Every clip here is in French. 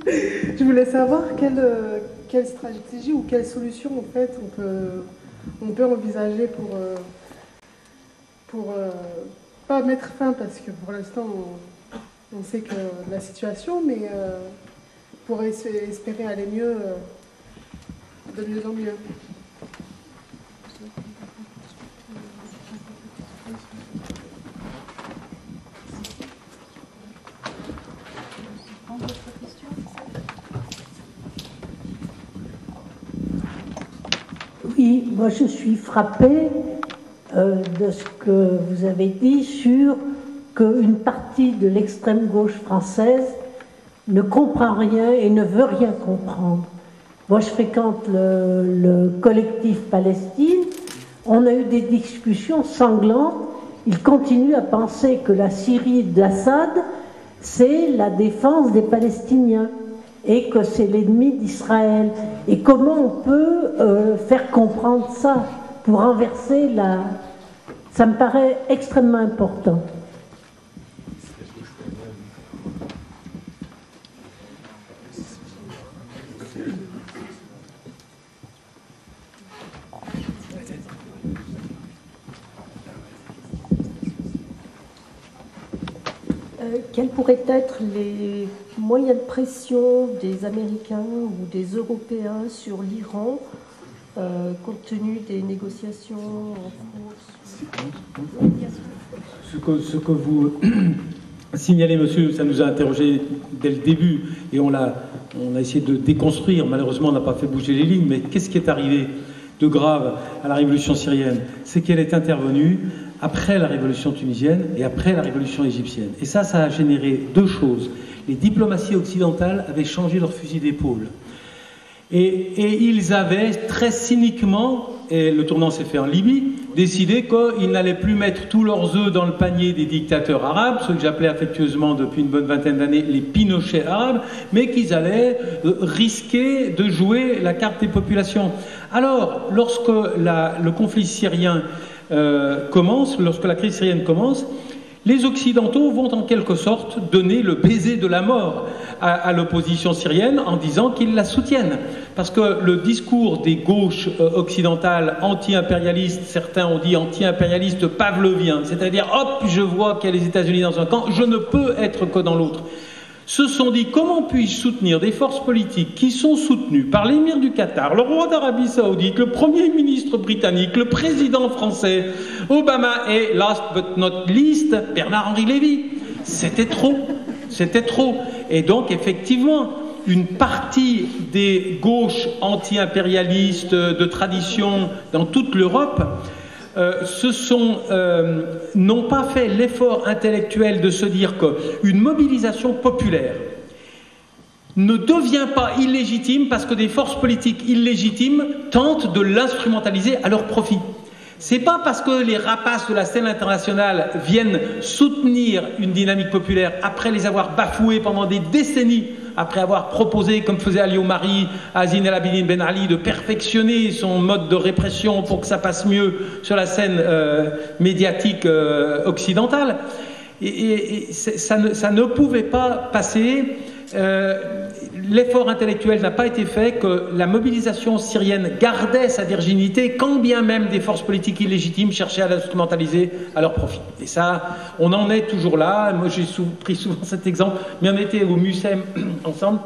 Je voulais savoir quelle stratégie ou quelle solution en fait on peut envisager pour pas mettre fin, parce que pour l'instant on sait que la situation, mais pour espérer aller mieux, de mieux en mieux. Oui, moi je suis frappée de ce que vous avez dit sur qu'une partie de l'extrême gauche française ne comprend rien et ne veut rien comprendre. Moi je fréquente le collectif Palestine, on a eu des discussions sanglantes, ils continuent à penser que la Syrie d'Assad c'est la défense des Palestiniens et que c'est l'ennemi d'Israël. Et comment on peut faire comprendre ça pour renverser la... Ça me paraît extrêmement important. Quels pourraient être les moyens de pression des Américains ou des Européens sur l'Iran, compte tenu des négociations en cours? Ce que vous signalez, monsieur, ça nous a interrogés dès le début et on a essayé de déconstruire. Malheureusement, on n'a pas fait bouger les lignes, mais qu'est-ce qui est arrivé de grave à la révolution syrienne? C'est qu'elle est intervenue après la révolution tunisienne et après la révolution égyptienne. Et ça a généré deux choses. Les diplomaties occidentales avaient changé leur fusil d'épaule. Et ils avaient très cyniquement, et le tournant s'est fait en Libye, décidé qu'ils n'allaient plus mettre tous leurs œufs dans le panier des dictateurs arabes, ceux que j'appelais affectueusement depuis une bonne vingtaine d'années les Pinochet arabes, mais qu'ils allaient risquer de jouer la carte des populations. Alors, lorsque le conflit syrien commence, lorsque la crise syrienne commence, les Occidentaux vont en quelque sorte donner le baiser de la mort à l'opposition syrienne en disant qu'ils la soutiennent. Parce que le discours des gauches occidentales anti-impérialistes, certains ont dit anti-impérialistes pavloviens, c'est-à-dire hop, je vois qu'il y a les États-Unis dans un camp, je ne peux être que dans l'autre, se sont dit comment puis-je soutenir des forces politiques qui sont soutenues par l'émir du Qatar, le roi d'Arabie Saoudite, le premier ministre britannique, le président français, Obama et, last but not least, Bernard-Henri Lévy. C'était trop, c'était trop. Et donc, effectivement, une partie des gauches anti-impérialistes de tradition dans toute l'Europe n'ont pas fait l'effort intellectuel de se dire qu'une mobilisation populaire ne devient pas illégitime parce que des forces politiques illégitimes tentent de l'instrumentaliser à leur profit. C'est pas parce que les rapaces de la scène internationale viennent soutenir une dynamique populaire après les avoir bafoués pendant des décennies, après avoir proposé, comme faisait Ali Omari à Zine El Abidine Ben Ali, de perfectionner son mode de répression pour que ça passe mieux sur la scène médiatique occidentale. Et ça ne pouvait pas passer. L'effort intellectuel n'a pas été fait, que la mobilisation syrienne gardait sa virginité, quand bien même des forces politiques illégitimes cherchaient à l'instrumentaliser à leur profit. Et ça, on en est toujours là. Moi, j'ai pris souvent cet exemple, mais on était au Mucem ensemble,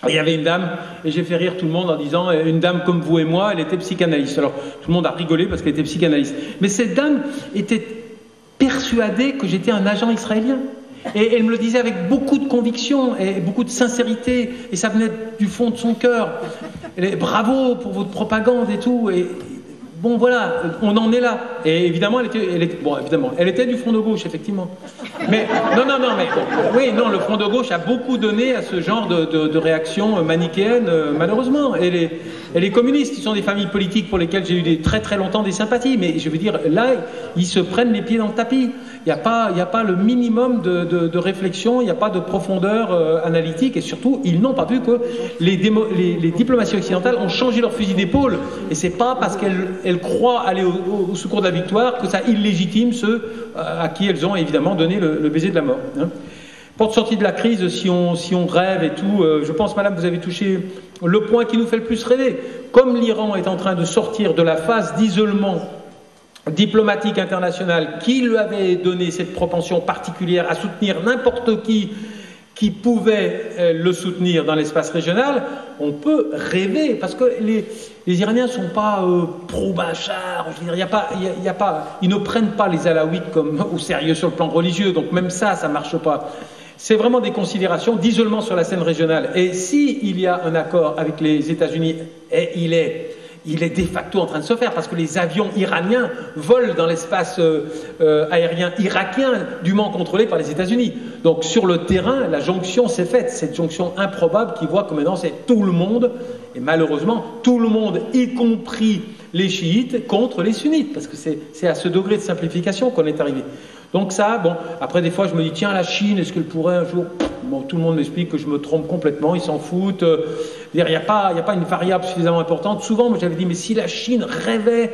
et il y avait une dame, et j'ai fait rire tout le monde en disant, une dame comme vous et moi, elle était psychanalyste. Alors, tout le monde a rigolé parce qu'elle était psychanalyste. Mais cette dame était persuadée que j'étais un agent israélien. Et elle me le disait avec beaucoup de conviction et beaucoup de sincérité, et ça venait du fond de son cœur. Bravo pour votre propagande et tout. Et bon, voilà, on en est là. Et évidemment, elle était du front de gauche, effectivement. Mais mais oui, non, le front de gauche a beaucoup donné à ce genre de réaction manichéenne, malheureusement. Et les communistes, qui sont des familles politiques pour lesquelles j'ai eu très très longtemps des sympathies, mais je veux dire, là, ils se prennent les pieds dans le tapis. Il n'y a pas le minimum de réflexion, il n'y a pas de profondeur analytique, et surtout, ils n'ont pas vu que les diplomaties occidentales ont changé leur fusil d'épaule, et c'est pas parce qu'elles croient aller au secours de la victoire que ça illégitime ceux à qui elles ont évidemment donné le baiser de la mort. Hein. porte sortie de la crise, si on rêve et tout, je pense, madame, vous avez touché le point qui nous fait le plus rêver. Comme l'Iran est en train de sortir de la phase d'isolement diplomatique international qui lui avait donné cette propension particulière à soutenir n'importe qui pouvait le soutenir dans l'espace régional, on peut rêver, parce que les Iraniens ne sont pas pro-Bachar, je veux dire, ils ne prennent pas les Alaouites comme au sérieux sur le plan religieux, donc même ça ne marche pas. C'est vraiment des considérations d'isolement sur la scène régionale. Et s'il y a un accord avec les États-Unis, et il est de facto en train de se faire, parce que les avions iraniens volent dans l'espace aérien irakien, dûment contrôlé par les États-Unis. Donc sur le terrain, la jonction s'est faite, cette jonction improbable qui voit que maintenant c'est tout le monde, et malheureusement tout le monde, y compris les chiites, contre les sunnites, parce que c'est à ce degré de simplification qu'on est arrivé. Donc ça, bon, après des fois je me dis, tiens, la Chine, est-ce qu'elle pourrait un jour... Bon, tout le monde m'explique que je me trompe complètement, ils s'en foutent. Il n'y a pas une variable suffisamment importante. Souvent, moi j'avais dit, mais si la Chine rêvait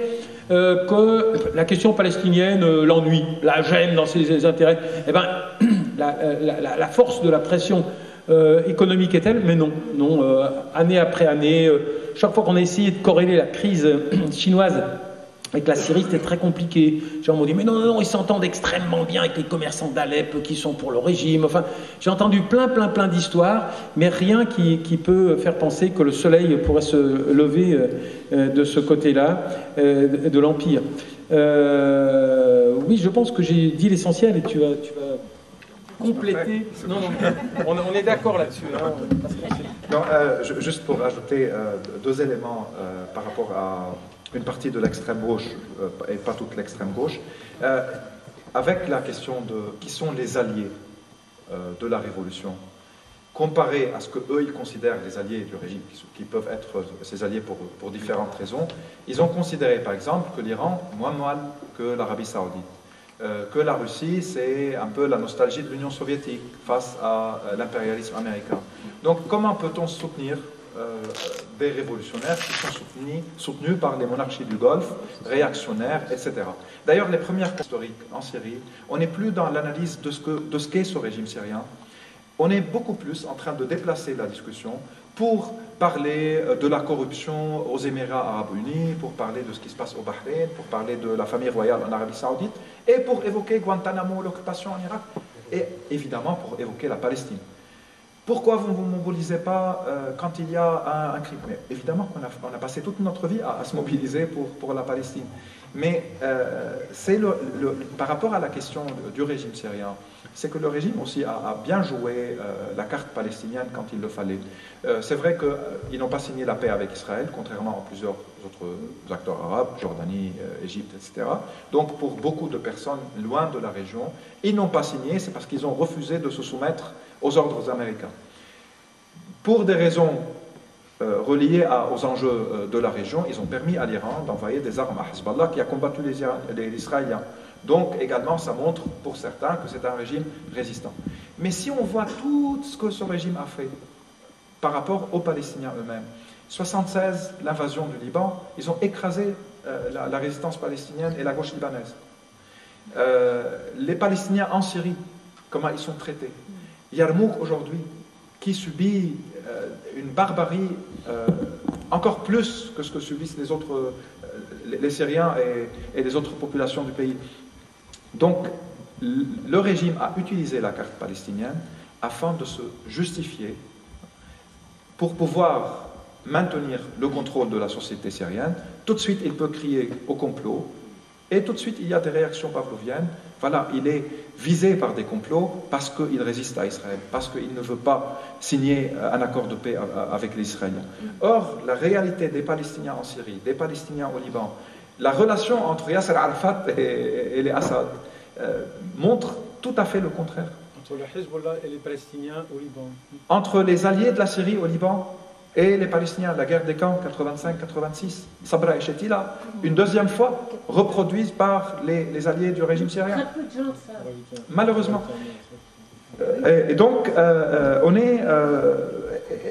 que la question palestinienne l'ennuie, la gêne dans ses intérêts, eh bien, la force de la pression économique est telle, mais non, année après année, chaque fois qu'on a essayé de corréler la crise chinoise avec la Syrie, c'était très compliqué. Les gens m'ont dit, mais non, ils s'entendent extrêmement bien avec les commerçants d'Alep qui sont pour le régime. Enfin, j'ai entendu plein d'histoires, mais rien qui peut faire penser que le soleil pourrait se lever de ce côté-là de l'Empire. Oui, je pense que j'ai dit l'essentiel et tu vas compléter. Non, on est d'accord là-dessus. Hein, non, juste pour ajouter deux éléments par rapport à une partie de l'extrême gauche, et pas toute l'extrême gauche, avec la question de qui sont les alliés de la révolution, comparé à ce que eux ils considèrent les alliés du régime, qui peuvent être ces alliés pour différentes raisons. Ils ont considéré par exemple que l'Iran moins que l'Arabie Saoudite, que la Russie c'est un peu la nostalgie de l'Union soviétique face à l'impérialisme américain. Donc comment peut-on soutenir des révolutionnaires qui sont soutenus par les monarchies du Golfe, réactionnaires, etc. D'ailleurs, les premières historiques en Syrie, on n'est plus dans l'analyse de ce qu'est ce régime syrien. On est beaucoup plus en train de déplacer la discussion pour parler de la corruption aux Émirats arabes unis, pour parler de ce qui se passe au Bahreïn, pour parler de la famille royale en Arabie saoudite, et pour évoquer Guantanamo, l'occupation en Irak, et évidemment pour évoquer la Palestine. Pourquoi vous ne vous mobilisez pas quand il y a un crime? Mais évidemment qu'on a passé toute notre vie à se mobiliser pour la Palestine. Mais c'est par rapport à la question du régime syrien, c'est que le régime aussi a bien joué la carte palestinienne quand il le fallait. C'est vrai qu'ils n'ont pas signé la paix avec Israël, contrairement à plusieurs autres acteurs arabes, Jordanie, Égypte, etc. Donc pour beaucoup de personnes loin de la région, ils n'ont pas signé, c'est parce qu'ils ont refusé de se soumettre aux ordres américains. Pour des raisons reliées aux enjeux de la région, ils ont permis à l'Iran d'envoyer des armes à Hezbollah qui a combattu les Israéliens. Donc également, ça montre pour certains que c'est un régime résistant. Mais si on voit tout ce que ce régime a fait par rapport aux Palestiniens eux-mêmes, 1976, l'invasion du Liban, ils ont écrasé la résistance palestinienne et la gauche libanaise. Les Palestiniens en Syrie, comment ils sont traités. Yarmouk aujourd'hui, qui subit une barbarie encore plus que ce que subissent les Syriens et les autres populations du pays. Donc, le régime a utilisé la carte palestinienne afin de se justifier pour pouvoir maintenir le contrôle de la société syrienne. Tout de suite, il peut crier au complot et tout de suite, il y a des réactions pavloviennes. Voilà, il est visé par des complots parce qu'il résiste à Israël, parce qu'il ne veut pas signer un accord de paix avec les Israéliens. Or, la réalité des Palestiniens en Syrie, des Palestiniens au Liban, la relation entre Yasser Arafat et les Assad montre tout à fait le contraire. Entre le Hezbollah et les Palestiniens au Liban. Entre les alliés de la Syrie au Liban et les Palestiniens, la guerre des camps 85-86, Sabra et Shetila, une deuxième fois reproduite par les alliés du régime syrien. Très peu de gens savent. Malheureusement. Et donc, on est...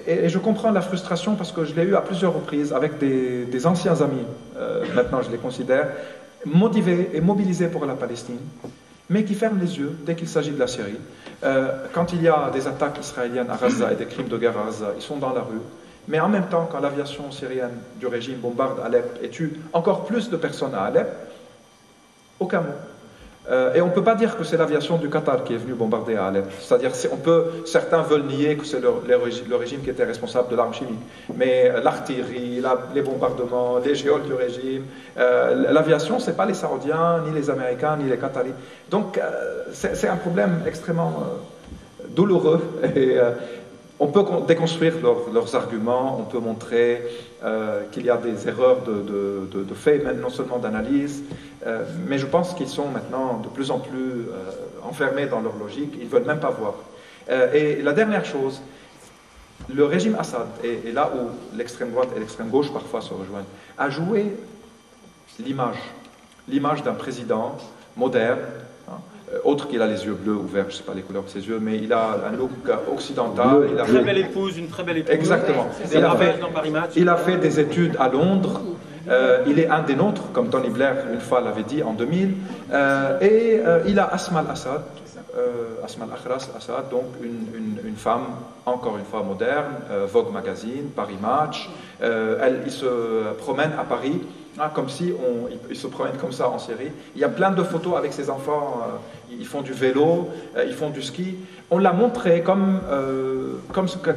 et je comprends la frustration parce que je l'ai eu à plusieurs reprises avec des anciens amis, maintenant je les considère, motivés et mobilisés pour la Palestine. mais qui ferment les yeux dès qu'il s'agit de la Syrie. Quand il y a des attaques israéliennes à Gaza et des crimes de guerre à Gaza, ils sont dans la rue. Mais en même temps, quand l'aviation syrienne du régime bombarde Alep et tue encore plus de personnes à Alep, aucun mot. Et on ne peut pas dire que c'est l'aviation du Qatar qui est venue bombarder à Alep. C'est-à-dire, certains veulent nier que c'est le régime qui était responsable de l'arme chimique. Mais l'artillerie, les bombardements, les géoles du régime, l'aviation, ce n'est pas les Saoudiens, ni les Américains, ni les Qataris. Donc, c'est un problème extrêmement douloureux. Et on peut déconstruire leurs arguments, on peut montrer qu'il y a des erreurs de fait, même non seulement d'analyse, mais je pense qu'ils sont maintenant de plus en plus enfermés dans leur logique, ils ne veulent même pas voir. Et la dernière chose, le régime Assad, et là où l'extrême droite et l'extrême gauche parfois se rejoignent, a joué l'image d'un président moderne, autre qu'il a les yeux bleus ou verts, je ne sais pas les couleurs de ses yeux, mais il a un look occidental. Une très belle épouse. Exactement. Il a fait des études à Londres. Il est un des nôtres, comme Tony Blair une fois l'avait dit en 2000. Et il a Asma al-Assad, Asma al-Akhras Assad, donc une femme, encore une fois moderne, Vogue Magazine, Paris Match. Il se promène à Paris. Comme si ils se promènent comme ça en Syrie. Il y a plein de photos avec ses enfants, ils font du vélo, ils font du ski. On l'a montré comme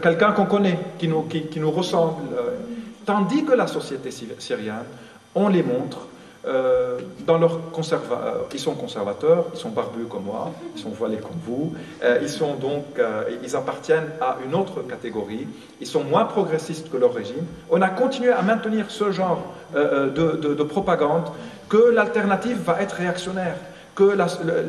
quelqu'un qu'on connaît, qui nous ressemble. Tandis que la société syrienne, on les montre dans leur ils sont conservateurs, ils sont barbus comme moi, ils sont voilés comme vous, ils appartiennent à une autre catégorie, ils sont moins progressistes que leur régime. On a continué à maintenir ce genre de propagande, que l'alternative va être réactionnaire, que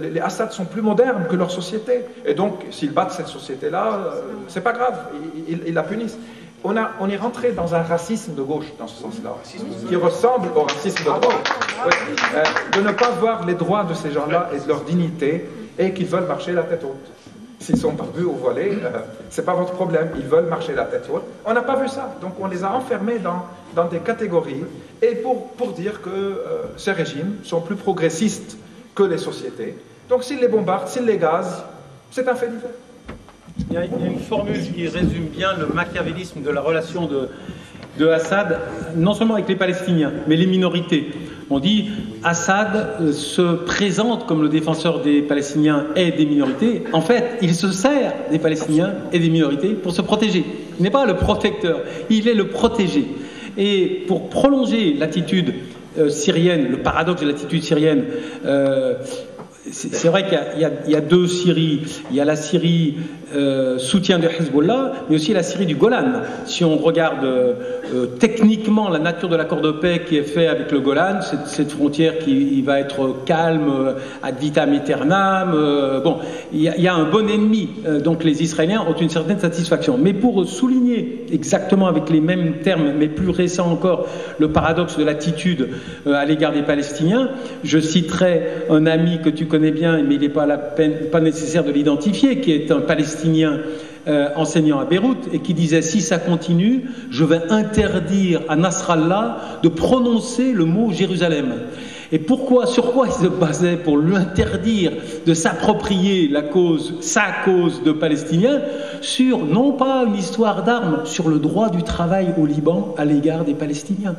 les Assad sont plus modernes que leur société, et donc s'ils battent cette société-là, c'est pas grave, ils la punissent. On est rentré dans un racisme de gauche, dans ce sens-là, qui ressemble au racisme de droite. De ne pas voir les droits de ces gens-là et de leur dignité, et qu'ils veulent marcher la tête haute. S'ils sont barbus ou voilés, c'est pas votre problème, ils veulent marcher la tête haute. On n'a pas vu ça, donc on les a enfermés dans des catégories, et pour dire que ces régimes sont plus progressistes que les sociétés. Donc s'ils les bombardent, s'ils les gazent, c'est un fait divers. Il y a une formule qui résume bien le machiavélisme de la relation de Assad, non seulement avec les Palestiniens, mais les minorités. On dit Assad se présente comme le défenseur des Palestiniens et des minorités. En fait, il se sert des Palestiniens et des minorités pour se protéger. Il n'est pas le protecteur, il est le protégé. Et pour prolonger l'attitude syrienne, le paradoxe de l'attitude syrienne, c'est vrai qu'il y a deux Syries. Il y a la Syrie soutien de Hezbollah, mais aussi la Syrie du Golan. Si on regarde techniquement la nature de l'accord de paix qui est fait avec le Golan, cette frontière qui va être calme, ad vitam aeternam, bon, il y a un bon ennemi. Donc les Israéliens ont une certaine satisfaction. Mais pour souligner exactement avec les mêmes termes, mais plus récents encore, le paradoxe de l'attitude à l'égard des Palestiniens, je citerai un ami que tu connais bien, mais il n'est pas nécessaire de l'identifier, qui est un Palestinien enseignant à Beyrouth et qui disait: si ça continue, je vais interdire à Nasrallah de prononcer le mot Jérusalem. Et sur quoi il se basait pour lui interdire de s'approprier sa cause de Palestinien, sur non pas une histoire d'armes, sur le droit du travail au Liban à l'égard des Palestiniens.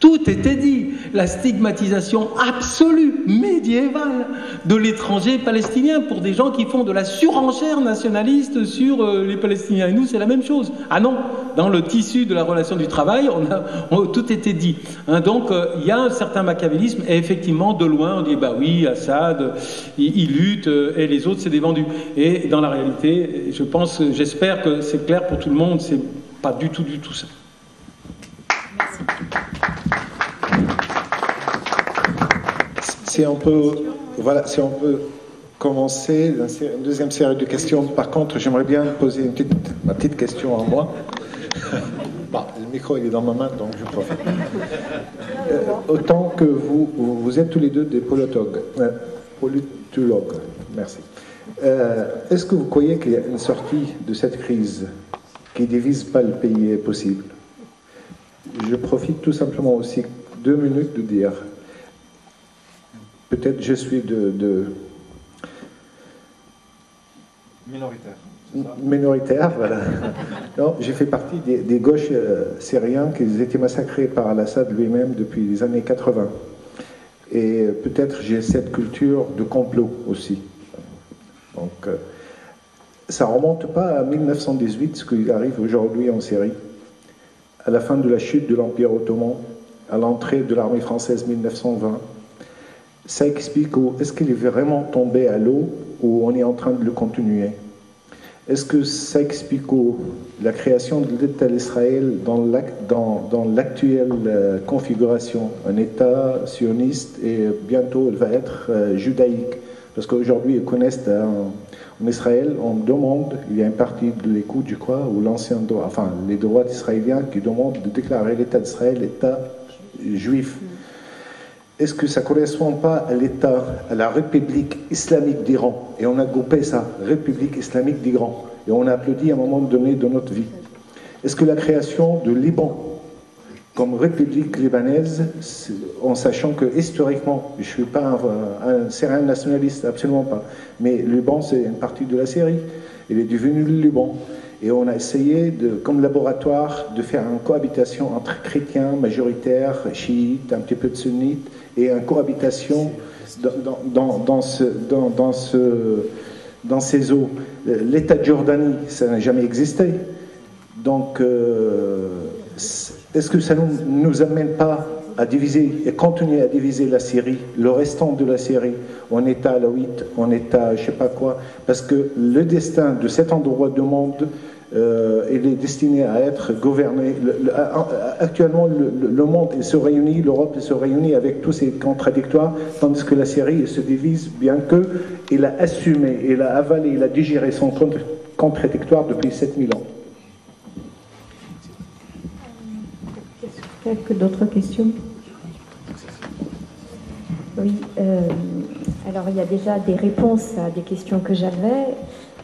Tout était dit, la stigmatisation absolue, médiévale, de l'étranger palestinien pour des gens qui font de la surenchère nationaliste sur les Palestiniens. Et nous, c'est la même chose. Ah non, dans le tissu de la relation du travail, tout était dit. Donc, il y a un certain machiavélisme, et effectivement, de loin, on dit, bah oui, Assad, il lutte, et les autres, c'est des vendus. Et dans la réalité, j'espère que c'est clair pour tout le monde, c'est pas du tout ça. Si on peut commencer une deuxième série de questions. Par contre, j'aimerais bien poser ma petite question à moi. Le micro il est dans ma main, donc je profite. Autant que vous êtes tous les deux des politologues. Merci. Est-ce que vous croyez qu'il y a une sortie de cette crise qui ne divise pas le pays est possible? Je profite tout simplement aussi 2 minutes de dire, peut-être je suis Minoritaire. Minoritaire, voilà. Non, j'ai fait partie des gauches syriens qui étaient massacrés par Al-Assad lui-même depuis les années 80. Et peut-être j'ai cette culture de complot aussi. Donc, ça remonte pas à 1918, ce qui arrive aujourd'hui en Syrie, à la fin de la chute de l'Empire ottoman, à l'entrée de l'armée française 1920. Ça explique est-ce qu'il est vraiment tombé à l'eau ou on est en train de le continuer? Est-ce que ça explique la création de l'État d'Israël dans l'actuelle configuration? Un État sioniste et bientôt il va être judaïque. Parce qu'aujourd'hui, ils connaissent en Israël, on demande, il y a une partie de l'écoute, je crois, ou l'ancien droit, enfin les droits israéliens qui demandent de déclarer l'État d'Israël l'État juif. Est-ce que ça ne correspond pas à l'État, à la République islamique d'Iran? Et on a groupé ça, République islamique d'Iran. Et on a applaudi à un moment donné de notre vie. Est-ce que la création de Liban comme République libanaise, en sachant que historiquement, je ne suis pas un Syrien nationaliste, absolument pas, mais le Liban c'est une partie de la Syrie, il est devenu le Liban. Et on a essayé, comme laboratoire, de faire une cohabitation entre chrétiens majoritaires, chiites, un petit peu de sunnites, et une cohabitation dans ces eaux. L'État de Jordanie, ça n'a jamais existé. Donc, est-ce que ça ne nous amène pas à diviser et continuer à diviser la Syrie, le restant de la Syrie, en État alawite, en État je ne sais pas quoi? Parce que le destin de cet endroit du monde, il est destiné à être gouverné. Actuellement, le monde il se réunit, l'Europe se réunit avec tous ces contradictoires, tandis que la Syrie elle se divise, bien qu'il a assumé, il a avalé, il a digéré son contradictoire depuis 7000 ans. Quelques d'autres questions? Oui, alors il y a déjà des réponses à des questions que j'avais,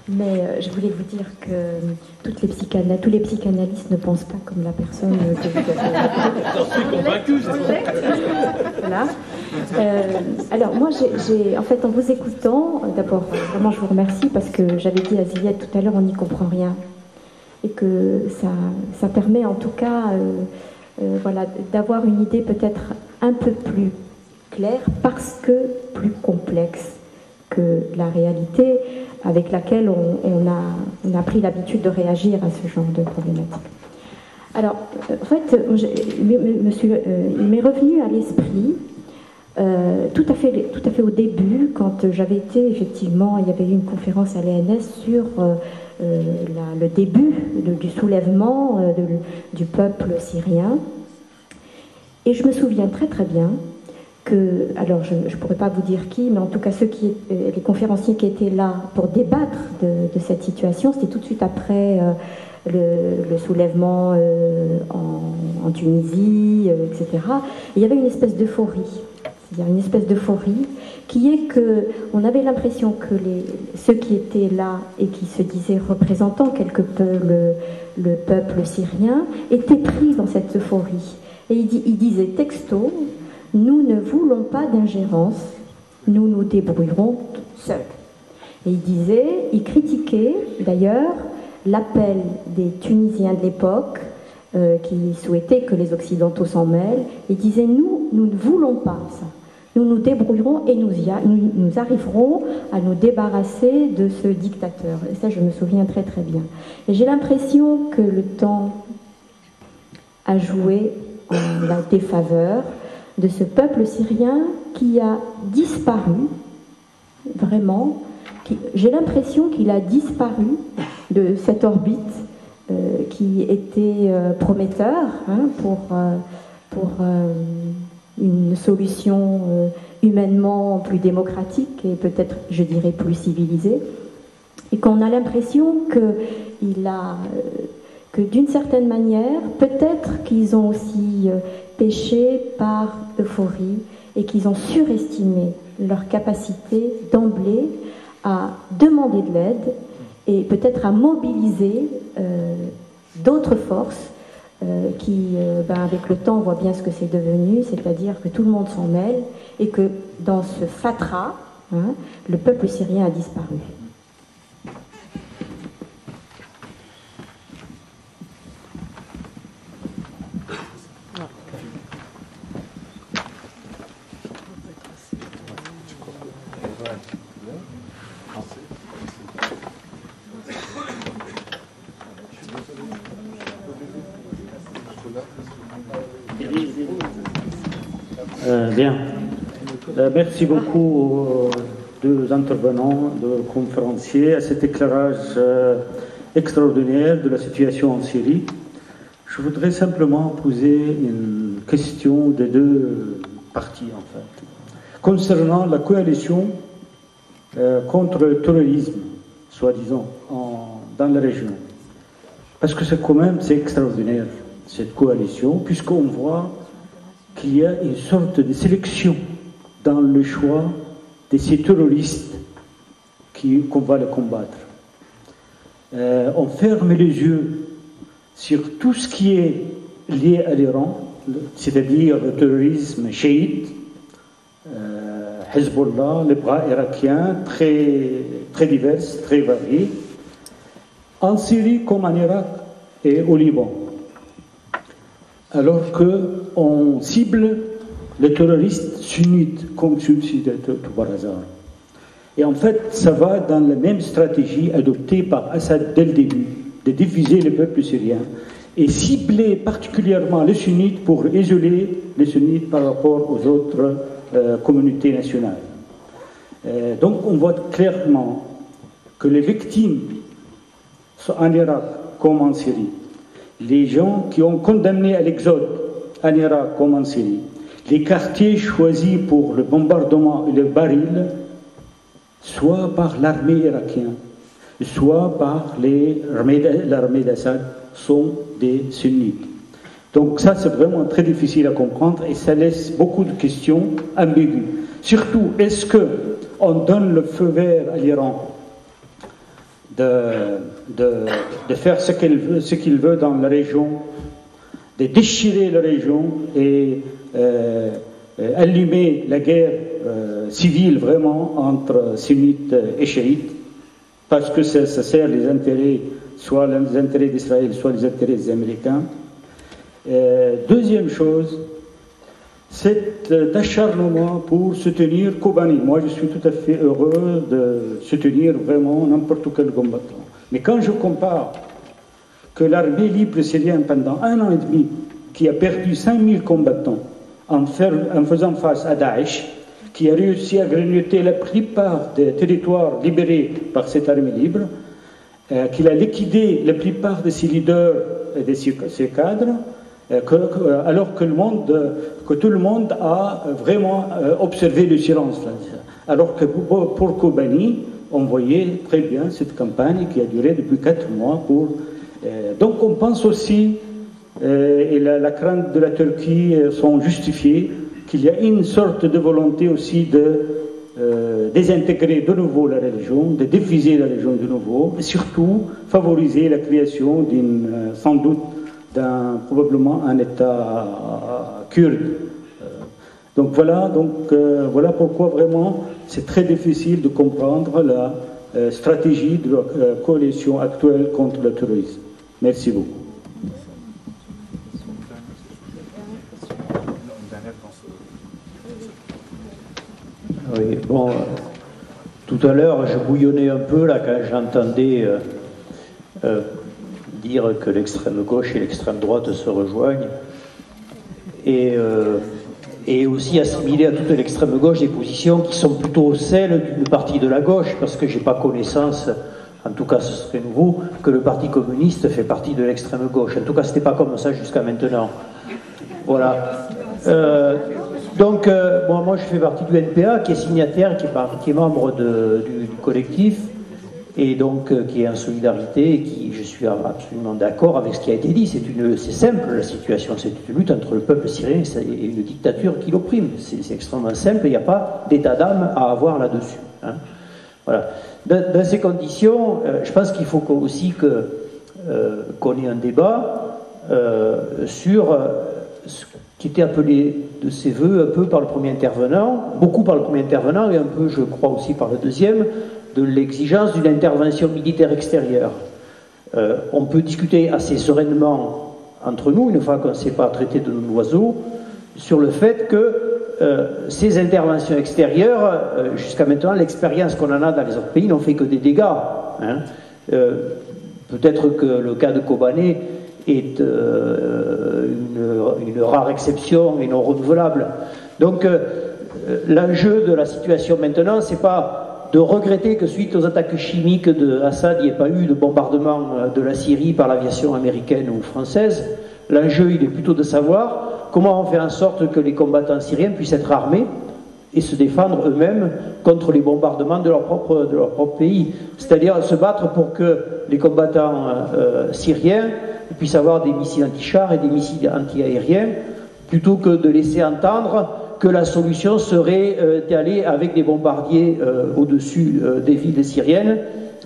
mais je voulais vous dire que tous les psychanalystes ne pensent pas comme la personne que vous avez. J'en suis convaincu, Voilà. Alors moi, en fait, en vous écoutant, d'abord, vraiment, je vous remercie parce que j'avais dit à Ziad tout à l'heure, on n'y comprend rien, et que ça permet en tout cas. Voilà, d'avoir une idée peut-être un peu plus claire parce que plus complexe que la réalité avec laquelle on a pris l'habitude de réagir à ce genre de problématique. Alors, en fait, il m'est revenu à l'esprit tout à fait au début, quand j'avais été, effectivement, il y avait eu une conférence à l'ENS sur le début du soulèvement du peuple syrien. Et je me souviens très très bien que, alors je ne pourrais pas vous dire qui, mais en tout cas les conférenciers qui étaient là pour débattre de cette situation, c'était tout de suite après le soulèvement en Tunisie, etc. Et il y avait une espèce d'euphorie. C'est-à-dire une espèce d'euphorie qui est que on avait l'impression que ceux qui étaient là et qui se disaient représentants quelque peu le peuple syrien étaient pris dans cette euphorie. Et il disait texto, nous ne voulons pas d'ingérence, nous nous débrouillerons seuls. Et il critiquait d'ailleurs l'appel des Tunisiens de l'époque qui souhaitaient que les Occidentaux s'en mêlent. Il disait nous ne voulons pas ça. Nous nous débrouillerons et nous arriverons à nous débarrasser de ce dictateur. Et ça, je me souviens très très bien. Et j'ai l'impression que le temps a joué en la défaveur de ce peuple syrien qui a disparu, vraiment. J'ai l'impression qu'il a disparu de cette orbite qui était prometteur pour une solution humainement plus démocratique et peut-être, je dirais, plus civilisée. Et qu'on a l'impression que d'une certaine manière, peut-être qu'ils ont aussi péché par euphorie et qu'ils ont surestimé leur capacité d'emblée à demander de l'aide et peut-être à mobiliser d'autres forces qui, avec le temps, on voit bien ce que c'est devenu, c'est-à-dire que tout le monde s'en mêle et que dans ce fatras, le peuple syrien a disparu. Bien. Merci beaucoup aux deux intervenants, deux conférenciers, à cet éclairage extraordinaire de la situation en Syrie. Je voudrais simplement poser une question des deux parties, en fait, concernant la coalition contre le terrorisme, soi-disant, dans la région. Parce que c'est extraordinaire, cette coalition, puisqu'on voit qu'il y a une sorte de sélection dans le choix de ces terroristes qu'on va les combattre. On ferme les yeux sur tout ce qui est lié à l'Iran, c'est-à-dire le terrorisme chiite, Hezbollah, les bras irakiens, très divers, très variés, en Syrie comme en Irak et au Liban. Alors qu'on cible les terroristes sunnites comme celui-ci tout par hasard. Et en fait, ça va dans la même stratégie adoptée par Assad dès le début, de diviser le peuple syrien et cibler particulièrement les sunnites pour isoler les sunnites par rapport aux autres communautés nationales. Donc on voit clairement que les victimes en Irak comme en Syrie, les gens qui ont condamné à l'exode en Irak comme en Syrie, les quartiers choisis pour le bombardement et le baril, soit par l'armée irakienne, soit par l'armée d'Assad, sont des sunnites. Donc ça, c'est vraiment très difficile à comprendre et ça laisse beaucoup de questions ambiguës. Surtout, est-ce qu'on donne le feu vert à l'Iran de faire ce qu'il veut dans la région, de déchirer la région et allumer la guerre civile vraiment entre sunnites et chiites, parce que ça sert les intérêts, soit les intérêts d'Israël, soit les intérêts des Américains. Deuxième chose, c'est d'acharnement pour soutenir Kobani. Moi, je suis tout à fait heureux de soutenir vraiment n'importe quel combattant. Mais quand je compare que l'armée libre syrienne, pendant 1 an et demi, qui a perdu 5000 combattants en faisant face à Daesh, qui a réussi à grignoter la plupart des territoires libérés par cette armée libre, qu'il a liquidé la plupart de ses leaders et de ses cadres, alors que tout le monde a vraiment observé le silence. Alors que pour Kobani, on voyait très bien cette campagne qui a duré depuis 4 mois. Donc on pense aussi, et la crainte de la Turquie sont justifiées, qu'il y a une sorte de volonté aussi de désintégrer de nouveau la religion, de diviser la religion de nouveau, et surtout favoriser la création sans doute probablement un État kurde. Donc voilà pourquoi vraiment c'est très difficile de comprendre la stratégie de la coalition actuelle contre le terrorisme. Merci beaucoup. Oui, bon, tout à l'heure, je bouillonnais un peu là quand j'entendais dire que l'extrême gauche et l'extrême droite se rejoignent et aussi assimiler à toute l'extrême gauche des positions qui sont plutôt celles d'une partie de la gauche, parce que je n'ai pas connaissance, en tout cas ce serait nouveau, que le Parti communiste fait partie de l'extrême gauche. En tout cas, ce n'était pas comme ça jusqu'à maintenant. Voilà. Donc, moi je fais partie du NPA, qui est signataire, qui est membre du collectif, et donc qui est en solidarité, et qui, je suis absolument d'accord avec ce qui a été dit. C'est simple la situation, c'est une lutte entre le peuple syrien et une dictature qui l'opprime. C'est extrêmement simple, il n'y a pas d'état d'âme à avoir là-dessus. Hein. Voilà. Dans ces conditions, je pense qu'il faut aussi qu'on ait un débat sur ce qui était appelé de ses voeux un peu par le premier intervenant, beaucoup par le premier intervenant et un peu, je crois, aussi par le deuxième, de l'exigence d'une intervention militaire extérieure. On peut discuter assez sereinement entre nous, une fois qu'on ne s'est pas traité de nos oiseaux, sur le fait que ces interventions extérieures, jusqu'à maintenant, l'expérience qu'on en a dans les autres pays n'ont fait que des dégâts. Hein. Peut-être que le cas de Kobané est une rare exception et non renouvelable. Donc, l'enjeu de la situation maintenant, c'est pas de regretter que suite aux attaques chimiques de Assad, il n'y ait pas eu de bombardement de la Syrie par l'aviation américaine ou française. L'enjeu, il est plutôt de savoir comment on fait en sorte que les combattants syriens puissent être armés et se défendre eux-mêmes contre les bombardements de leur propre pays. C'est-à-dire se battre pour que les combattants syriens puissent avoir des missiles anti-chars et des missiles anti-aériens, plutôt que de laisser entendre que la solution serait d'aller avec des bombardiers au-dessus des villes syriennes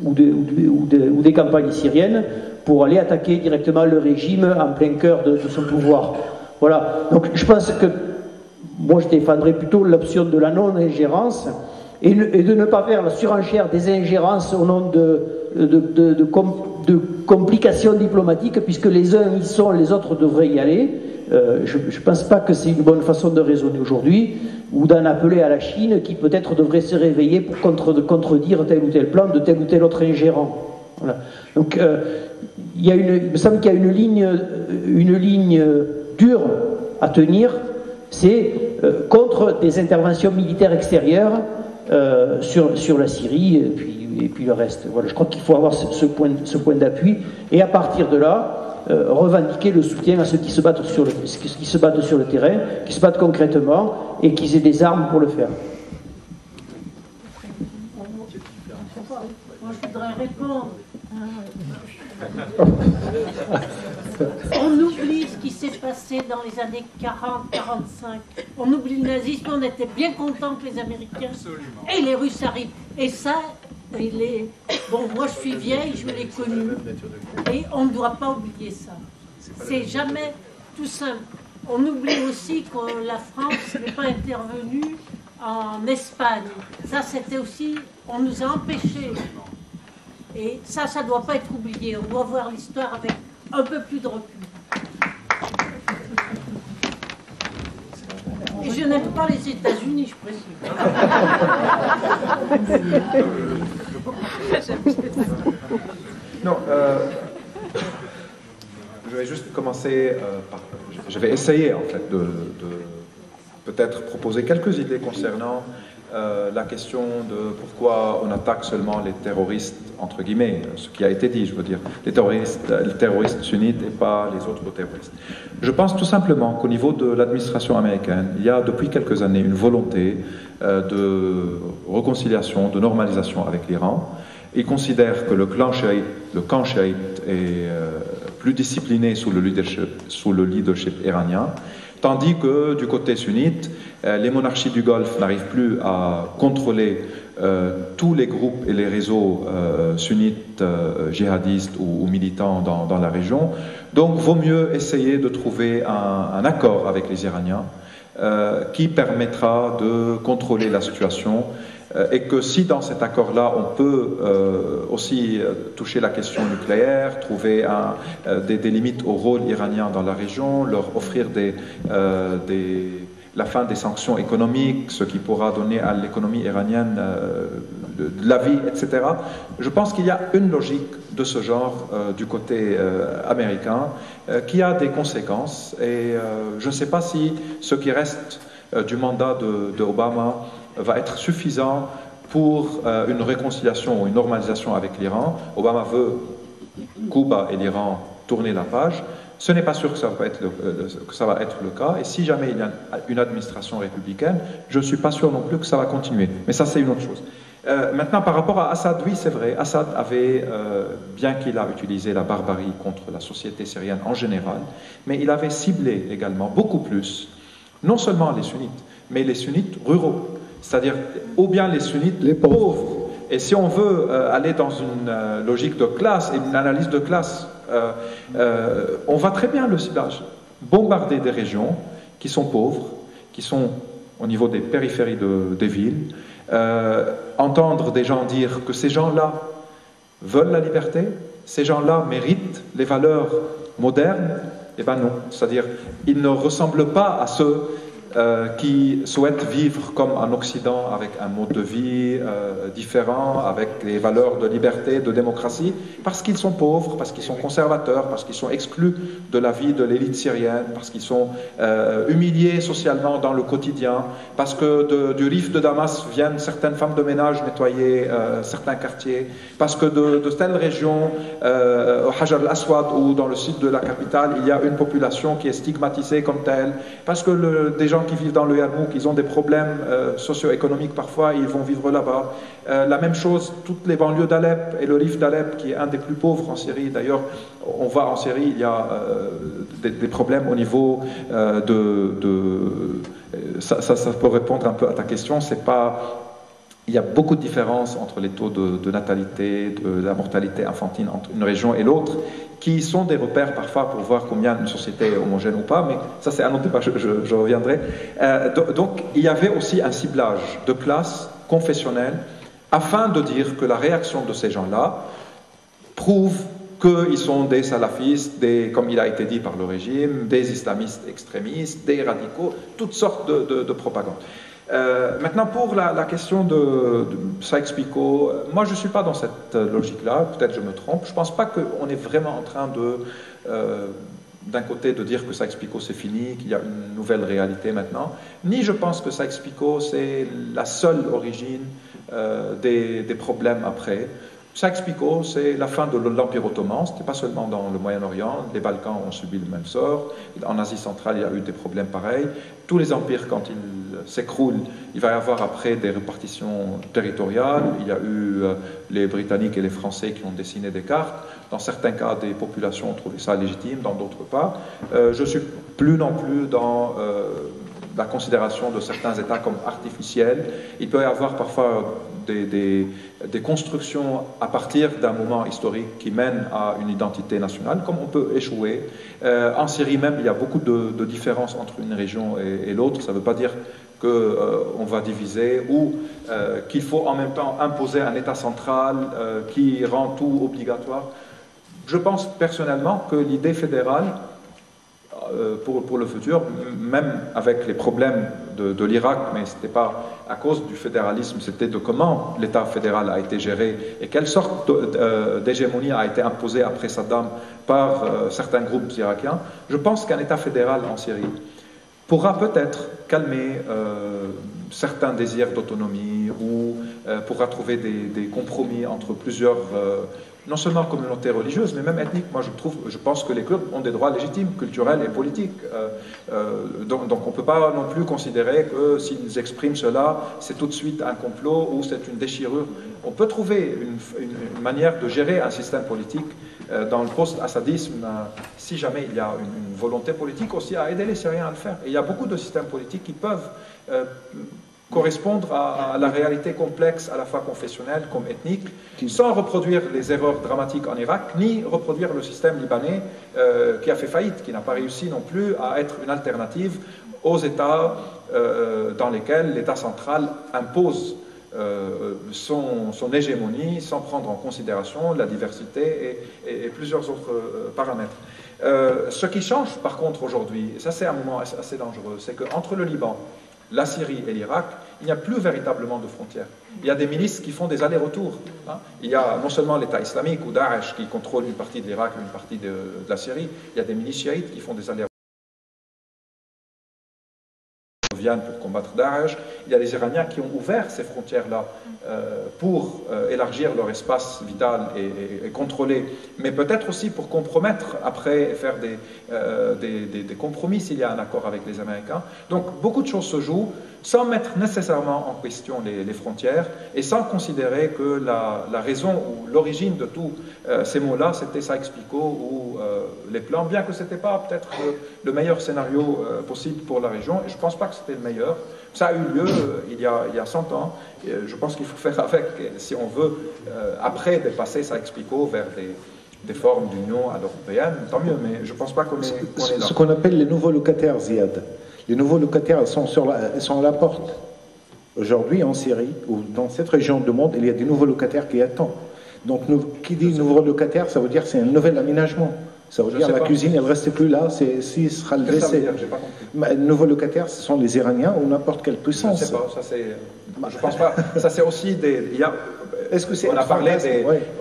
ou des campagnes syriennes pour aller attaquer directement le régime en plein cœur de son pouvoir. Voilà. Donc je pense que moi je défendrais plutôt l'option de la non-ingérence et de ne pas faire la surenchère des ingérences au nom de complications diplomatiques, puisque les uns y sont, les autres devraient y aller. Je ne pense pas que c'est une bonne façon de raisonner aujourd'hui, ou d'en appeler à la Chine qui peut-être devrait se réveiller pour contredire tel ou tel plan de tel ou tel autre ingérant. Voilà. Donc il me semble qu'il y a une ligne dure à tenir, c'est contre des interventions militaires extérieures sur la Syrie et puis le reste. Voilà, je crois qu'il faut avoir ce point d'appui, et à partir de là, revendiquer le soutien à ceux qui se battent sur le terrain, qui se battent concrètement et qui aient des armes pour le faire. Moi, je voudrais répondre. On oublie ce qui s'est passé dans les années 40-45. On oublie le nazisme, on était bien contents que les Américains et les Russes arrivent. Et ça, bon, moi je suis vieille, je l'ai connu. Et on ne doit pas oublier ça. C'est jamais tout simple. On oublie aussi que la France n'est pas intervenue en Espagne. Ça, c'était aussi... On nous a empêchés. Et ça ne doit pas être oublié. On doit voir l'histoire avec un peu plus de recul. Et je n'aime pas les États-Unis, je précise. Non, je vais juste commencer par... Je vais essayer, en fait, de peut-être proposer quelques idées concernant la question de pourquoi on attaque seulement les terroristes, entre guillemets, ce qui a été dit, je veux dire, les terroristes sunnites et pas les autres terroristes. Je pense tout simplement qu'au niveau de l'administration américaine, il y a depuis quelques années une volonté de réconciliation, de normalisation avec l'Iran. Ils considèrent que le camp chiite est plus discipliné sous le leadership iranien, tandis que du côté sunnite, les monarchies du Golfe n'arrivent plus à contrôler tous les groupes et les réseaux sunnites, djihadistes ou militants dans la région. Donc, vaut mieux essayer de trouver un accord avec les Iraniens qui permettra de contrôler la situation, et que si dans cet accord-là, on peut aussi toucher la question nucléaire, trouver des limites au rôle iranien dans la région, leur offrir la fin des sanctions économiques, ce qui pourra donner à l'économie iranienne de la vie, etc. Je pense qu'il y a une logique de ce genre du côté américain qui a des conséquences, et je ne sais pas si ce qui reste du mandat de Obama va être suffisant pour une réconciliation ou une normalisation avec l'Iran. Obama veut Cuba et l'Iran tourner la page. Ce n'est pas sûr que ça va être le cas. Et si jamais il y a une administration républicaine, je ne suis pas sûr non plus que ça va continuer. Mais ça, c'est une autre chose. Maintenant, par rapport à Assad, oui, c'est vrai. Assad avait, bien qu'il a utilisé la barbarie contre la société syrienne en général, mais il avait ciblé également beaucoup plus, non seulement les sunnites, mais les sunnites ruraux. C'est-à-dire, ou bien les sunnites, les pauvres. Et si on veut aller dans une logique de classe et une analyse de classe, on va très bien le ciblage. Bombarder des régions qui sont pauvres, qui sont au niveau des périphéries des villes, entendre des gens dire que ces gens-là veulent la liberté, ces gens-là méritent les valeurs modernes, eh bien non. C'est-à-dire, ils ne ressemblent pas à ceux qui souhaitent vivre comme en Occident, avec un mode de vie différent, avec les valeurs de liberté, de démocratie, parce qu'ils sont pauvres, parce qu'ils sont conservateurs, parce qu'ils sont exclus de la vie de l'élite syrienne, parce qu'ils sont humiliés socialement dans le quotidien, parce que du Rif de Damas viennent certaines femmes de ménage nettoyer certains quartiers, parce que de telles régions, au Hajar al-Aswad ou dans le sud de la capitale, il y a une population qui est stigmatisée comme telle, parce que des gens qui vivent dans le Yarmouk, ils ont des problèmes socio-économiques parfois, ils vont vivre là-bas. La même chose, toutes les banlieues d'Alep et le Rif d'Alep, qui est un des plus pauvres en Syrie. D'ailleurs, on voit en Syrie, il y a des problèmes au niveau ça peut répondre un peu à ta question, c'est pas... Il y a beaucoup de différences entre les taux de natalité, de la mortalité infantile entre une région et l'autre, qui sont des repères parfois pour voir combien une société est homogène ou pas, mais ça c'est un autre débat, je reviendrai. Donc il y avait aussi un ciblage de classes confessionnelles afin de dire que la réaction de ces gens-là prouve qu'ils sont des salafistes, comme il a été dit par le régime, des islamistes extrémistes, des radicaux, toutes sortes de propagande. Maintenant, pour la question de Sykes-Picot, moi je ne suis pas dans cette logique-là, peut-être je me trompe. Je ne pense pas qu'on est vraiment en train d'un côté de dire que Sykes-Picot c'est fini, qu'il y a une nouvelle réalité maintenant, ni je pense que Sykes-Picot c'est la seule origine des problèmes après. Sykes-Picot, c'est la fin de l'Empire ottoman, ce n'était pas seulement dans le Moyen-Orient, les Balkans ont subi le même sort, en Asie centrale il y a eu des problèmes pareils, tous les empires quand ils s'écroulent, il va y avoir après des répartitions territoriales, il y a eu les Britanniques et les Français qui ont dessiné des cartes, dans certains cas des populations ont trouvé ça légitime, dans d'autres pas. Je ne suis plus non plus dans la considération de certains États comme artificiels. Il peut y avoir parfois des constructions à partir d'un moment historique qui mène à une identité nationale, comme on peut échouer. En Syrie même, il y a beaucoup de différences entre une région et l'autre. Ça ne veut pas dire qu'on va diviser ou qu'il faut en même temps imposer un État central qui rend tout obligatoire. Je pense personnellement que l'idée fédérale, pour le futur, même avec les problèmes de l'Irak, mais ce n'était pas à cause du fédéralisme, c'était de comment l'État fédéral a été géré et quelle sorte d'hégémonie a été imposée après Saddam par certains groupes irakiens. Je pense qu'un État fédéral en Syrie pourra peut-être calmer certains désirs d'autonomie ou pourra trouver des compromis entre plusieurs non seulement communautés religieuses, mais même ethniques. Moi, je pense que les Kurdes ont des droits légitimes, culturels et politiques. Donc on ne peut pas non plus considérer que s'ils expriment cela, c'est tout de suite un complot ou c'est une déchirure. On peut trouver une manière de gérer un système politique dans le post-assadisme, si jamais il y a une volonté politique aussi à aider les Syriens à le faire. Et il y a beaucoup de systèmes politiques qui peuvent correspondre à la réalité complexe, à la fois confessionnelle comme ethnique, sans reproduire les erreurs dramatiques en Irak, ni reproduire le système libanais qui a fait faillite, qui n'a pas réussi non plus à être une alternative aux États dans lesquels l'État central impose son hégémonie sans prendre en considération la diversité et plusieurs autres paramètres. Ce qui change par contre aujourd'hui, et ça c'est un moment assez dangereux, c'est qu'entre le Liban, la Syrie et l'Irak, il n'y a plus véritablement de frontières. Il y a des milices qui font des allers-retours. Il y a non seulement l'État islamique ou Daesh qui contrôle une partie de l'Irak, une partie de la Syrie, il y a des milices chiites qui font des allers-retours pour combattre Daesh. Il y a les Iraniens qui ont ouvert ces frontières-là pour élargir leur espace vital et contrôler, mais peut-être aussi pour compromettre après et faire des compromis s'il y a un accord avec les Américains. Donc beaucoup de choses se jouent sans mettre nécessairement en question les frontières et sans considérer que la raison ou l'origine de tous ces mots-là, c'était Sykes-Picot ou les plans, bien que ce n'était pas peut-être le meilleur scénario possible pour la région, et je ne pense pas que c'était le meilleur. Ça a eu lieu il y a 100 ans, et je pense qu'il faut faire avec, si on veut, après dépasser Sykes-Picot vers des formes d'union à l'européenne, tant mieux, mais je ne pense pas qu'on est là. Ce qu'on appelle les nouveaux locataires, Ziad. Les nouveaux locataires, ils sont à la porte. Aujourd'hui, en Syrie, ou dans cette région du monde, il y a des nouveaux locataires qui attendent. Donc, qui dit nouveaux locataires, ça veut dire que c'est un nouvel aménagement. Ça veut dire la cuisine, elle ne reste plus là, si sera le WC. Le nouveau locataire, ce sont les Iraniens ou n'importe quelle puissance. Je ne sais pas, ça c'est... Je pense pas. Ça c'est aussi des... Est-ce que c'est on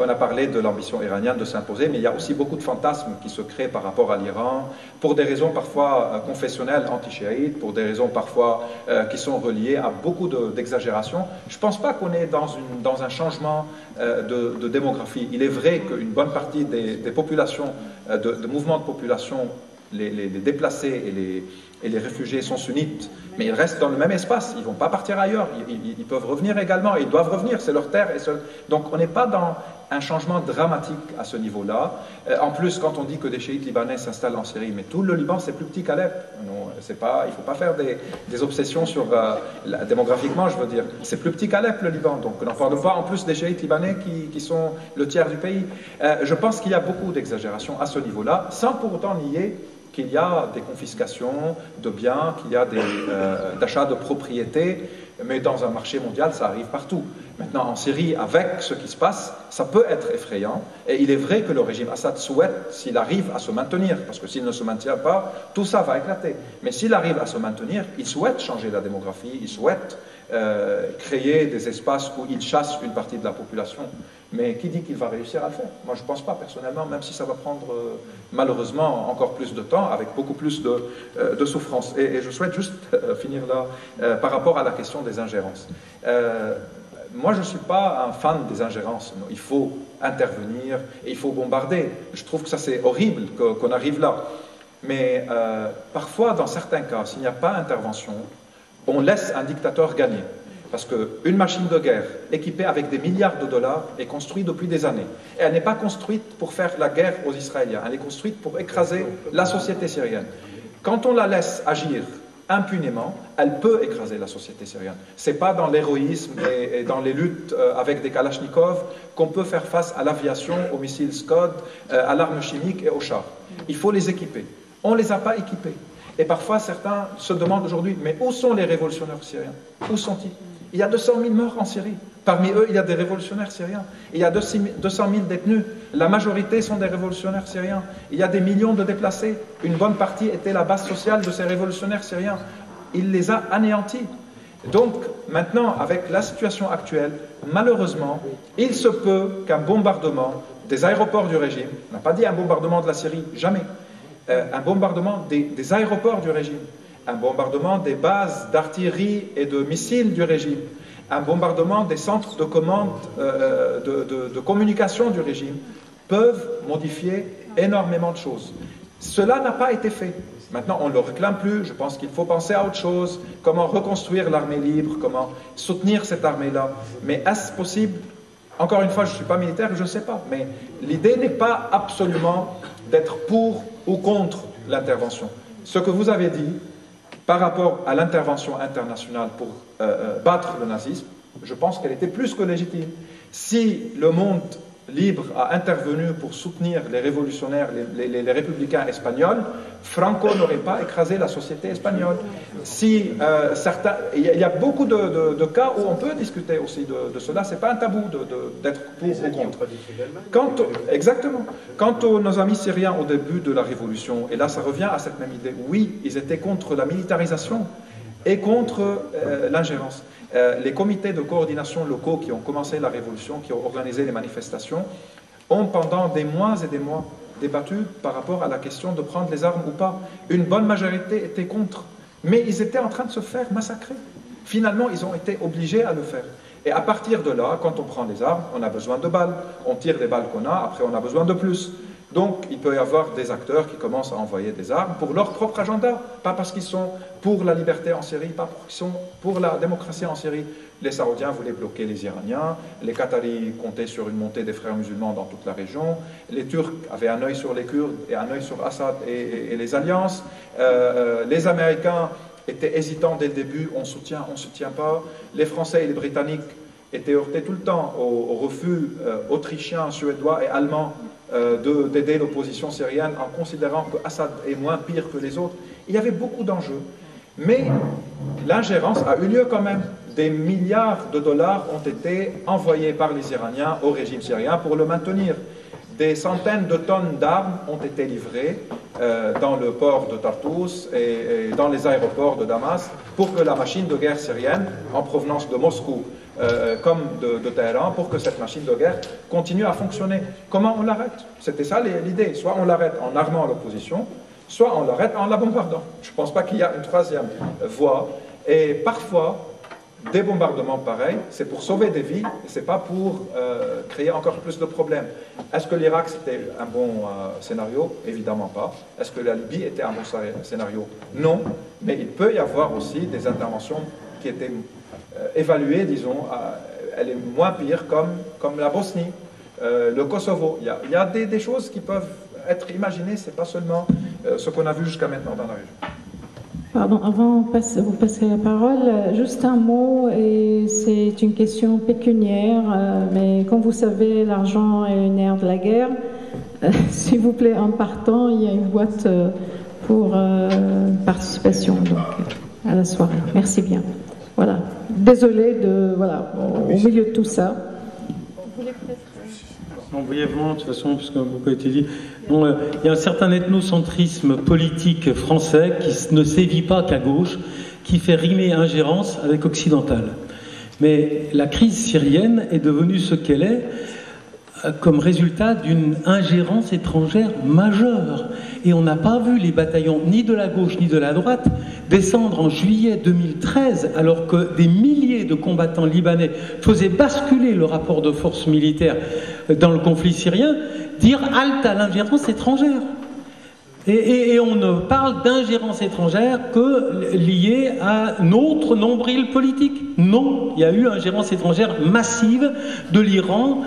a parlé de l'ambition iranienne de s'imposer, mais il y a aussi beaucoup de fantasmes qui se créent par rapport à l'Iran, pour des raisons parfois confessionnelles anti-chiites, pour des raisons parfois qui sont reliées à beaucoup d'exagération. Je ne pense pas qu'on est dans un changement de démographie. Il est vrai qu'une bonne partie des populations, de mouvements de population, les déplacés et les réfugiés sont sunnites, mais ils restent dans le même espace, ils ne vont pas partir ailleurs, ils peuvent revenir également, ils doivent revenir, c'est leur terre. Donc on n'est pas dans un changement dramatique à ce niveau-là. En plus, quand on dit que des chiites libanais s'installent en Syrie, mais tout le Liban c'est plus petit qu'Alep. Il ne faut pas faire des obsessions sur, démographiquement je veux dire, c'est plus petit qu'Alep le Liban, donc on n'en parle pas en plus des chiites libanais qui sont le tiers du pays. Je pense qu'il y a beaucoup d'exagération à ce niveau-là, sans pour autant nier qu'il y a des confiscations de biens, qu'il y a des achats de propriétés, mais dans un marché mondial, ça arrive partout. Maintenant, en Syrie, avec ce qui se passe, ça peut être effrayant, et il est vrai que le régime Assad souhaite, s'il arrive à se maintenir, parce que s'il ne se maintient pas, tout ça va éclater, mais s'il arrive à se maintenir, il souhaite changer la démographie, il souhaite créer des espaces où il chasse une partie de la population. Mais qui dit qu'il va réussir à le faire? Moi, je ne pense pas personnellement, même si ça va prendre malheureusement encore plus de temps, avec beaucoup plus de souffrance. Et je souhaite juste finir là, par rapport à la question des ingérences. Moi, je ne suis pas un fan des ingérences. Il faut intervenir et il faut bombarder. Je trouve que ça, c'est horrible qu'on arrive là. Mais parfois, dans certains cas, s'il n'y a pas d'intervention, on laisse un dictateur gagner. Parce qu'une machine de guerre équipée avec des milliards de dollars est construite depuis des années. Et elle n'est pas construite pour faire la guerre aux Israéliens, elle est construite pour écraser la société syrienne. Quand on la laisse agir impunément, elle peut écraser la société syrienne. Ce n'est pas dans l'héroïsme et dans les luttes avec des kalachnikovs qu'on peut faire face à l'aviation, aux missiles Scud, à l'arme chimique et aux chars. Il faut les équiper. On ne les a pas équipés. Et parfois, certains se demandent aujourd'hui, mais où sont les révolutionnaires syriens? Où sont-ils? Il y a 200 000 morts en Syrie. Parmi eux, il y a des révolutionnaires syriens. Il y a 200 000 détenus. La majorité sont des révolutionnaires syriens. Il y a des millions de déplacés. Une bonne partie était la base sociale de ces révolutionnaires syriens. Il les a anéantis. Donc, maintenant, avec la situation actuelle, malheureusement, il se peut qu'un bombardement des aéroports du régime, on n'a pas dit un bombardement de la Syrie, jamais, un bombardement des aéroports du régime, un bombardement des bases d'artillerie et de missiles du régime, un bombardement des centres de commande de communication du régime peuvent modifier énormément de choses. Cela n'a pas été fait. Maintenant, on ne le réclame plus. Je pense qu'il faut penser à autre chose. Comment reconstruire l'armée libre, comment soutenir cette armée-là. Mais est-ce possible? Encore une fois, je ne suis pas militaire, je ne sais pas. Mais l'idée n'est pas absolument d'être pour ou contre l'intervention. Ce que vous avez dit par rapport à l'intervention internationale pour battre le nazisme, je pense qu'elle était plus que légitime. Si le monde libre a intervenu pour soutenir les révolutionnaires, les républicains espagnols, Franco n'aurait pas écrasé la société espagnole. Si certains, il y a beaucoup de cas où on peut discuter aussi de cela, c'est pas un tabou d'être pour ou contre. Exactement. Quant à nos amis syriens au début de la révolution, et là ça revient à cette même idée, oui, ils étaient contre la militarisation et contre l'ingérence. Les comités de coordination locaux qui ont commencé la révolution, qui ont organisé les manifestations, ont pendant des mois et des mois débattu par rapport à la question de prendre les armes ou pas. Une bonne majorité était contre, mais ils étaient en train de se faire massacrer. Finalement, ils ont été obligés à le faire. Et à partir de là, quand on prend les armes, on a besoin de balles. On tire les balles qu'on a, après on a besoin de plus. Donc, il peut y avoir des acteurs qui commencent à envoyer des armes pour leur propre agenda, pas parce qu'ils sont pour la liberté en Syrie, pas parce qu'ils sont pour la démocratie en Syrie. Les Saoudiens voulaient bloquer les Iraniens, les Qataris comptaient sur une montée des frères musulmans dans toute la région, les Turcs avaient un œil sur les Kurdes et un œil sur Assad et les alliances, les Américains étaient hésitants dès le début, on soutient, on ne soutient pas, les Français et les Britanniques étaient heurtés tout le temps au refus autrichien, suédois et allemand d'aider l'opposition syrienne en considérant que Assad est moins pire que les autres. Il y avait beaucoup d'enjeux, mais l'ingérence a eu lieu quand même. Des milliards de dollars ont été envoyés par les Iraniens au régime syrien pour le maintenir. des centaines de tonnes d'armes ont été livrées dans le port de Tartous et dans les aéroports de Damas pour que la machine de guerre syrienne, en provenance de Moscou comme de Téhéran, pour que cette machine de guerre continue à fonctionner. Comment on l'arrête? C'était ça l'idée. Soit on l'arrête en armant l'opposition, soit on l'arrête en la bombardant. Je ne pense pas qu'il y a une troisième voie. Et parfois, des bombardements pareils, c'est pour sauver des vies, et ce n'est pas pour créer encore plus de problèmes. Est-ce que l'Irak, c'était un bon scénario? Évidemment pas. Est-ce que la Libye était un bon scénario? Non. Mais il peut y avoir aussi des interventions qui étaient évaluées, disons, elle est moins pire, comme la Bosnie, le Kosovo. Il y a des choses qui peuvent être imaginées, ce n'est pas seulement ce qu'on a vu jusqu'à maintenant dans la région. Pardon, avant de vous passer la parole, juste un mot, et c'est une question pécuniaire, mais comme vous savez, l'argent est le nerf de la guerre. S'il vous plaît, en partant, il y a une boîte pour participation donc, à la soirée. Merci bien. Voilà. Désolée au milieu de tout ça. Non, brièvement, de toute façon, puisque beaucoup a été dit, bon, il y a un certain ethnocentrisme politique français qui ne sévit pas qu'à gauche, qui fait rimer ingérence avec occidentale. Mais la crise syrienne est devenue ce qu'elle est comme résultat d'une ingérence étrangère majeure. Et on n'a pas vu les bataillons ni de la gauche ni de la droite descendre en juillet 2013, alors que des milliers de combattants libanais faisaient basculer le rapport de force militaire dans le conflit syrien, dire halte à l'ingérence étrangère. Et on ne parle d'ingérence étrangère que liée à notre nombril politique. Non, il y a eu ingérence étrangère massive de l'Iran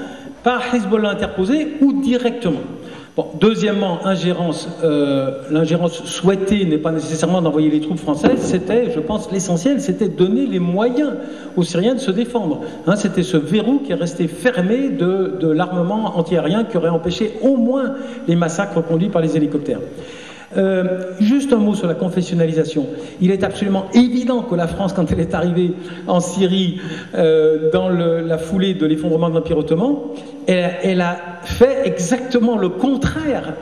par Hezbollah interposé ou directement. Bon, deuxièmement, l'ingérence souhaitée n'est pas nécessairement d'envoyer les troupes françaises, c'était, je pense, l'essentiel, c'était de donner les moyens aux Syriens de se défendre. C'était ce verrou qui est resté fermé de l'armement antiaérien qui aurait empêché au moins les massacres conduits par les hélicoptères. Juste un mot sur la confessionnalisation. Il est absolument évident que la France, quand elle est arrivée en Syrie dans la foulée de l'effondrement de l'Empire ottoman, elle a fait exactement le contraire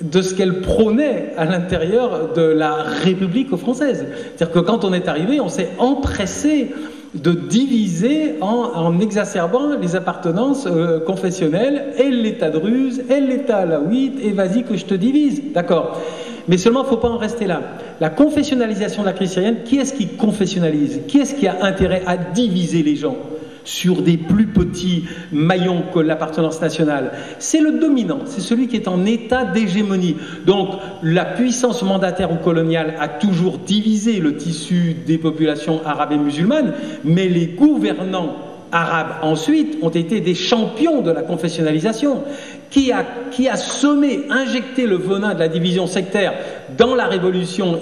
de ce qu'elle prônait à l'intérieur de la République française. C'est-à-dire que quand on est arrivé, on s'est empressé de diviser en exacerbant les appartenances confessionnelles, et l'État druze, et l'État alaouite, et vas-y que je te divise. D'accord. Mais seulement, il ne faut pas en rester là. La confessionnalisation de la crise syrienne, qui est-ce qui confessionnalise? Qui est-ce qui a intérêt à diviser les gens sur des plus petits maillons que l'appartenance nationale? C'est le dominant, c'est celui qui est en état d'hégémonie. Donc la puissance mandataire ou coloniale a toujours divisé le tissu des populations arabes et musulmanes, mais les gouvernants arabes ensuite ont été des champions de la confessionnalisation. Qui a semé, injecté le venin de la division sectaire dans la révolution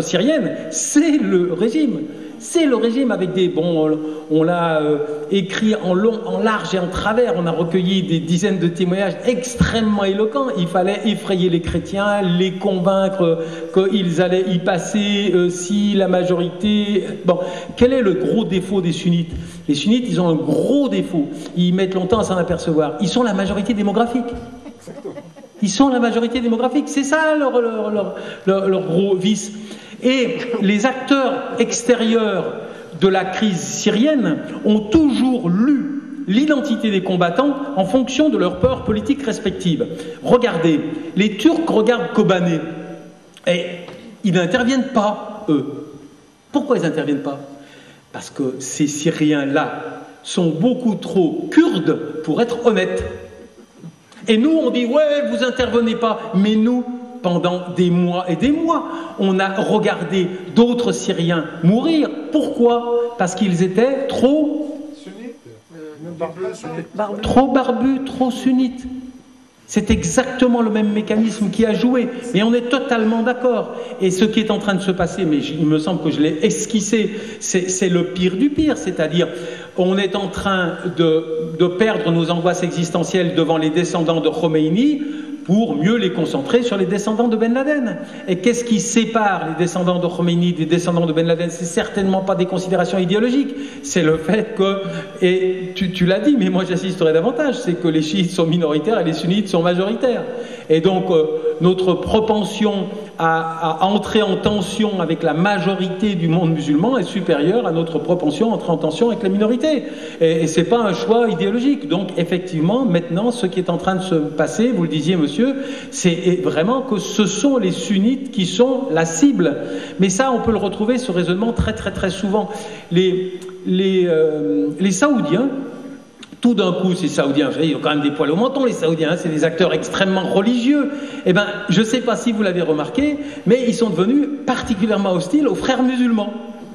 syrienne, c'est le régime. C'est le régime avec des... Bon, on l'a écrit en long, en large et en travers. On a recueilli des dizaines de témoignages extrêmement éloquents. Il fallait effrayer les chrétiens, les convaincre qu'ils allaient y passer si la majorité... Bon, quel est le gros défaut des sunnites? Les sunnites, ils ont un gros défaut. Ils mettent longtemps à s'en apercevoir. Ils sont la majorité démographique. Ils sont la majorité démographique. C'est ça leur gros vice. Et les acteurs extérieurs de la crise syrienne ont toujours lu l'identité des combattants en fonction de leurs peurs politiques respectives. Regardez, les Turcs regardent Kobané et ils n'interviennent pas, eux. Pourquoi ils n'interviennent pas? Parce que ces Syriens-là sont beaucoup trop kurdes pour être honnêtes. Et nous, on dit, ouais, vous intervenez pas, mais nous... Pendant des mois et des mois, on a regardé d'autres Syriens mourir. Pourquoi? Parce qu'ils étaient trop barbus, trop sunnites. C'est exactement le même mécanisme qui a joué. Mais on est totalement d'accord. Et ce qui est en train de se passer, mais il me semble que je l'ai esquissé, c'est le pire du pire. C'est-à-dire, on est en train de perdre nos angoisses existentielles devant les descendants de Khomeini pour mieux les concentrer sur les descendants de Ben Laden. Et qu'est-ce qui sépare les descendants de Khomeini des descendants de Ben Laden? C'est certainement pas des considérations idéologiques, c'est le fait que, et tu l'as dit, mais moi j'assisterai davantage, c'est que les chiites sont minoritaires et les sunnites sont majoritaires. Et donc notre propension à entrer en tension avec la majorité du monde musulman est supérieure à notre propension à entrer en tension avec la minorité. Et c'est pas un choix idéologique. Donc effectivement, maintenant, ce qui est en train de se passer, vous le disiez monsieur, c'est vraiment que ce sont les sunnites qui sont la cible. Mais ça, on peut le retrouver, ce raisonnement, très très très souvent. Les Saoudiens, tout d'un coup, ces Saoudiens, vous savez, ils ont quand même des poils au menton, les Saoudiens, hein, c'est des acteurs extrêmement religieux. Eh bien, je ne sais pas si vous l'avez remarqué, mais ils sont devenus particulièrement hostiles aux frères musulmans.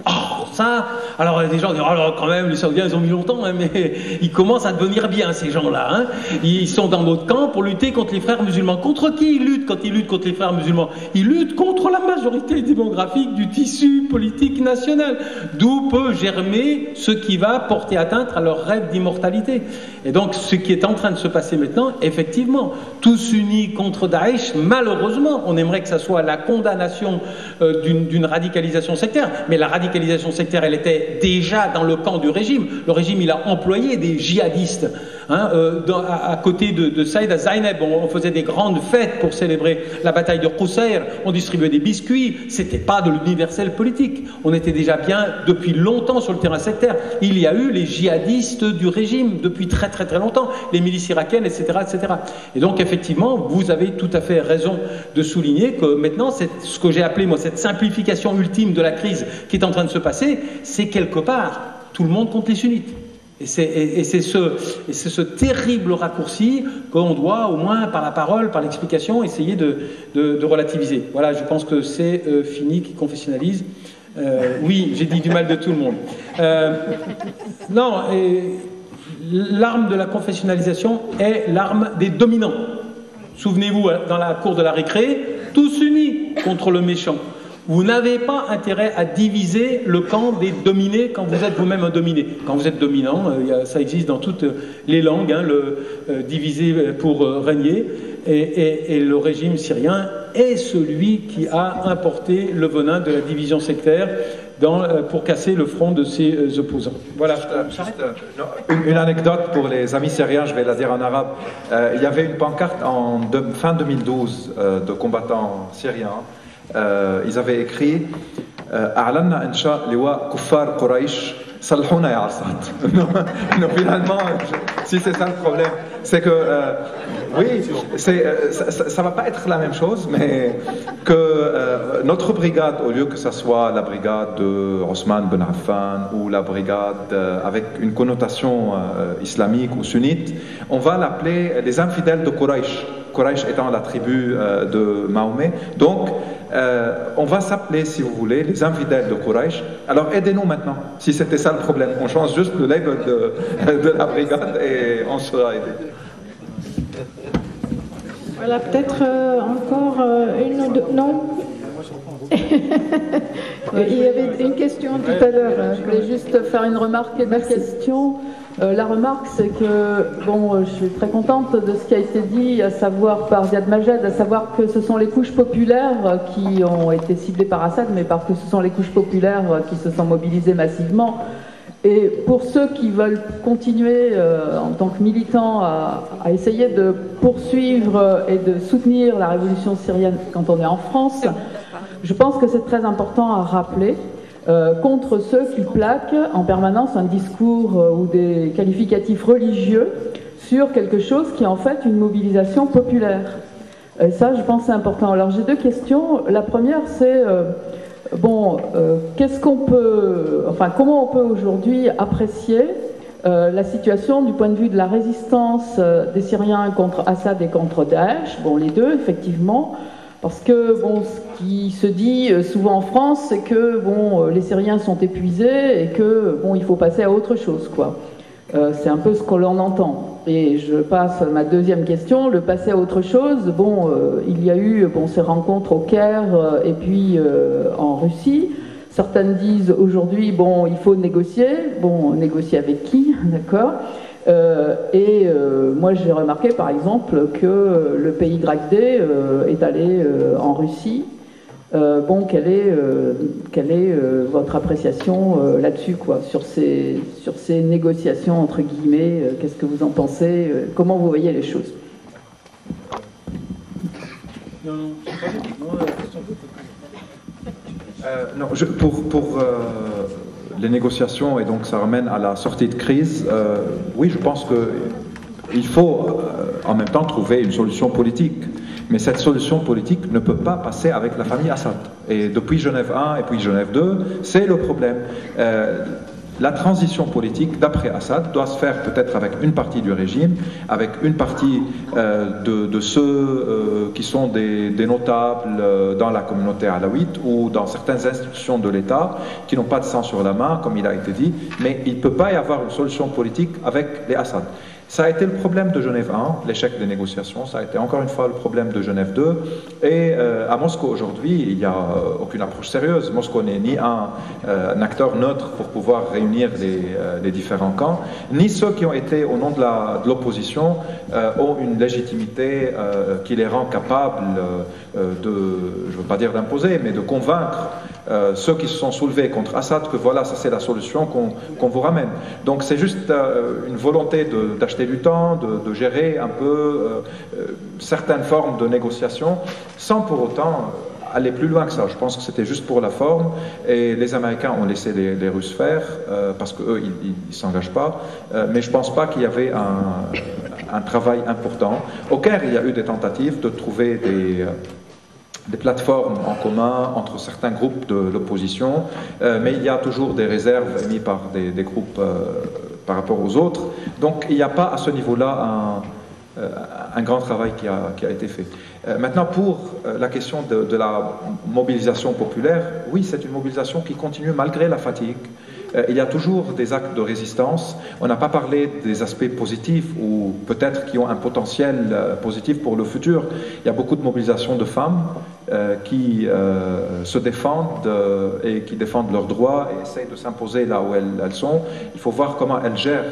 Oh, ça, alors les gens disent, oh là, quand même, les Saoudiens, ils ont mis longtemps, hein, mais ils commencent à devenir bien, ces gens-là. Hein. Ils sont dans notre camp pour lutter contre les frères musulmans. Contre qui ils luttent quand ils luttent contre les frères musulmans? Ils luttent contre la majorité démographique du tissu politique national, d'où peut germer ce qui va porter atteinte à leur rêve d'immortalité. Et donc, ce qui est en train de se passer maintenant, effectivement, tous unis contre Daesh, malheureusement, on aimerait que ça soit la condamnation d'une radicalisation sectaire, mais la radicalisation sectaire, elle était déjà dans le camp du régime. Le régime, il a employé des djihadistes. Hein, à côté de Saïda Zainab, on faisait des grandes fêtes pour célébrer la bataille de Qusayr, on distribuait des biscuits, c'était pas de l'universel politique. On était déjà bien depuis longtemps sur le terrain sectaire. Il y a eu les djihadistes du régime depuis très très très longtemps, les milices irakiennes, etc., etc. Et donc effectivement, vous avez tout à fait raison de souligner que maintenant, ce que j'ai appelé moi cette simplification ultime de la crise qui est en train de se passer, c'est quelque part tout le monde contre les sunnites. Et c'est ce terrible raccourci qu'on doit, au moins par la parole, par l'explication, essayer de relativiser. Voilà, je pense que c'est fini qui confessionnalise. Oui, j'ai dit du mal de tout le monde. Non, l'arme de la confessionnalisation est l'arme des dominants. Souvenez-vous, dans la cour de la récré, tous unis contre le méchant. Vous n'avez pas intérêt à diviser le camp des dominés quand vous êtes vous-même un dominé. Quand vous êtes dominant, ça existe dans toutes les langues, hein, diviser pour régner. Et le régime syrien est celui qui a importé le venin de la division sectaire pour casser le front de ses opposants. Voilà. Une anecdote pour les amis syriens, je vais la dire en arabe. Il y avait une pancarte fin 2012 de combattants syriens. Ils avaient écrit أعلنا إنشاء لواء كفار قريش صلحونا يا عرصات. Non, finalement, si c'est ça le problème, c'est que oui, ça va pas être la même chose, mais que notre brigade, au lieu que ça soit la brigade de Othman Ben Affan ou la brigade avec une connotation islamique ou sunnite, on va l'appeler les infidèles de Quraysh. Quraysh étant la tribu de Mahomet. Donc, on va s'appeler, si vous voulez, les infidèles de Quraysh. Alors, aidez-nous maintenant, si c'était ça le problème. On change juste le label de la brigade et on sera aidé. Voilà, peut-être encore une ou deux... Non. Il y avait une question tout à l'heure. Je voulais juste faire une remarque et ma question. La remarque, c'est que, bon, je suis très contente de ce qui a été dit, à savoir par Ziad Majed, à savoir que ce sont les couches populaires qui ont été ciblées par Assad, mais parce que ce sont les couches populaires qui se sont mobilisées massivement. Et pour ceux qui veulent continuer en tant que militants à essayer de poursuivre et de soutenir la révolution syrienne quand on est en France, je pense que c'est très important à rappeler. Contre ceux qui plaquent en permanence un discours ou des qualificatifs religieux sur quelque chose qui est en fait une mobilisation populaire. Et ça, je pense que c'est important. Alors j'ai deux questions. La première, c'est qu'est-ce qu'on peut, enfin, comment on peut aujourd'hui apprécier la situation du point de vue de la résistance des Syriens contre Assad et contre Daesh? Bon, les deux, effectivement. Parce que, bon, ce qui se dit souvent en France, c'est que, bon, les Syriens sont épuisés et que, bon, il faut passer à autre chose, quoi. C'est un peu ce que l'on entend. Et je passe à ma deuxième question, le passer à autre chose. Bon, il y a eu, bon, ces rencontres au Caire et puis en Russie. Certaines disent aujourd'hui, bon, il faut négocier. Bon, négocier avec qui, d'accord ? Moi, j'ai remarqué, par exemple, que le pays YD est allé en Russie. Quelle est votre appréciation là-dessus, quoi, sur ces négociations, entre guillemets, qu'est-ce que vous en pensez, comment vous voyez les choses? Pour les négociations, et donc ça ramène à la sortie de crise, oui, je pense qu'il faut en même temps trouver une solution politique. Mais cette solution politique ne peut pas passer avec la famille Assad. Et depuis Genève 1 et puis Genève 2, c'est le problème. La transition politique d'après Assad doit se faire peut-être avec une partie du régime, avec une partie de ceux qui sont des notables dans la communauté alaouite ou dans certaines institutions de l'État qui n'ont pas de sang sur la main, comme il a été dit, mais il ne peut pas y avoir une solution politique avec les Assad. Ça a été le problème de Genève 1, l'échec des négociations, ça a été encore une fois le problème de Genève 2, et à Moscou aujourd'hui, il n'y a aucune approche sérieuse. Moscou n'est ni un acteur neutre pour pouvoir réunir les différents camps, ni ceux qui ont été au nom de l'opposition ont une légitimité qui les rend capables je ne veux pas dire d'imposer, mais de convaincre ceux qui se sont soulevés contre Assad que voilà, ça c'est la solution qu'on vous ramène. Donc c'est juste une volonté d'acheter du temps, de gérer un peu certaines formes de négociation, sans pour autant aller plus loin que ça. Je pense que c'était juste pour la forme, et les Américains ont laissé les Russes faire, parce qu'eux, ils ne s'engagent pas, mais je ne pense pas qu'il y avait un travail important. Au Caire, il y a eu des tentatives de trouver des plateformes en commun entre certains groupes de l'opposition, mais il y a toujours des réserves émises par des groupes par rapport aux autres. Donc il n'y a pas à ce niveau-là un grand travail qui a été fait. Maintenant, pour la question de la mobilisation populaire, oui, c'est une mobilisation qui continue malgré la fatigue. Il y a toujours des actes de résistance. On n'a pas parlé des aspects positifs ou peut-être qui ont un potentiel positif pour le futur. Il y a beaucoup de mobilisations de femmes qui se défendent et qui défendent leurs droits et essayent de s'imposer là où elles sont. Il faut voir comment elles gèrent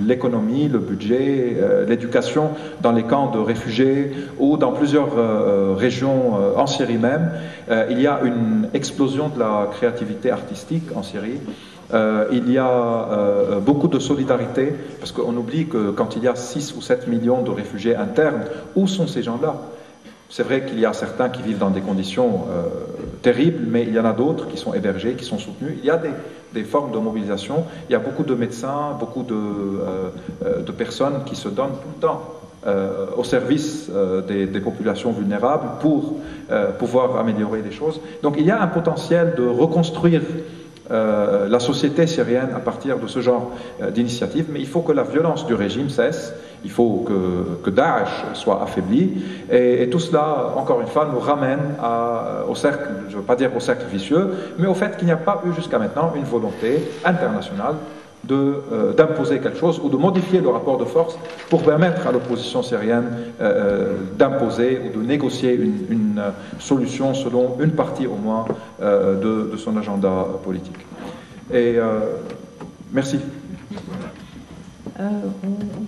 l'économie, le budget, l'éducation dans les camps de réfugiés ou dans plusieurs régions en Syrie même. Il y a une explosion de la créativité artistique en Syrie. Il y a beaucoup de solidarité, parce qu'on oublie que quand il y a 6 ou 7 millions de réfugiés internes, où sont ces gens-là? C'est vrai qu'il y a certains qui vivent dans des conditions terribles, mais il y en a d'autres qui sont hébergés, qui sont soutenus. Il y a des formes de mobilisation. Il y a beaucoup de médecins, beaucoup de personnes qui se donnent tout le temps au service des populations vulnérables pour pouvoir améliorer les choses. Donc il y a un potentiel de reconstruire la société syrienne à partir de ce genre d'initiative, mais il faut que la violence du régime cesse, il faut que Daesh soit affaibli, et tout cela, encore une fois, nous ramène au cercle, je ne veux pas dire au cercle vicieux, mais au fait qu'il n'y a pas eu jusqu'à maintenant une volonté internationale d'imposer quelque chose ou de modifier le rapport de force pour permettre à l'opposition syrienne d'imposer ou de négocier une solution selon une partie au moins de son agenda politique. Et merci. On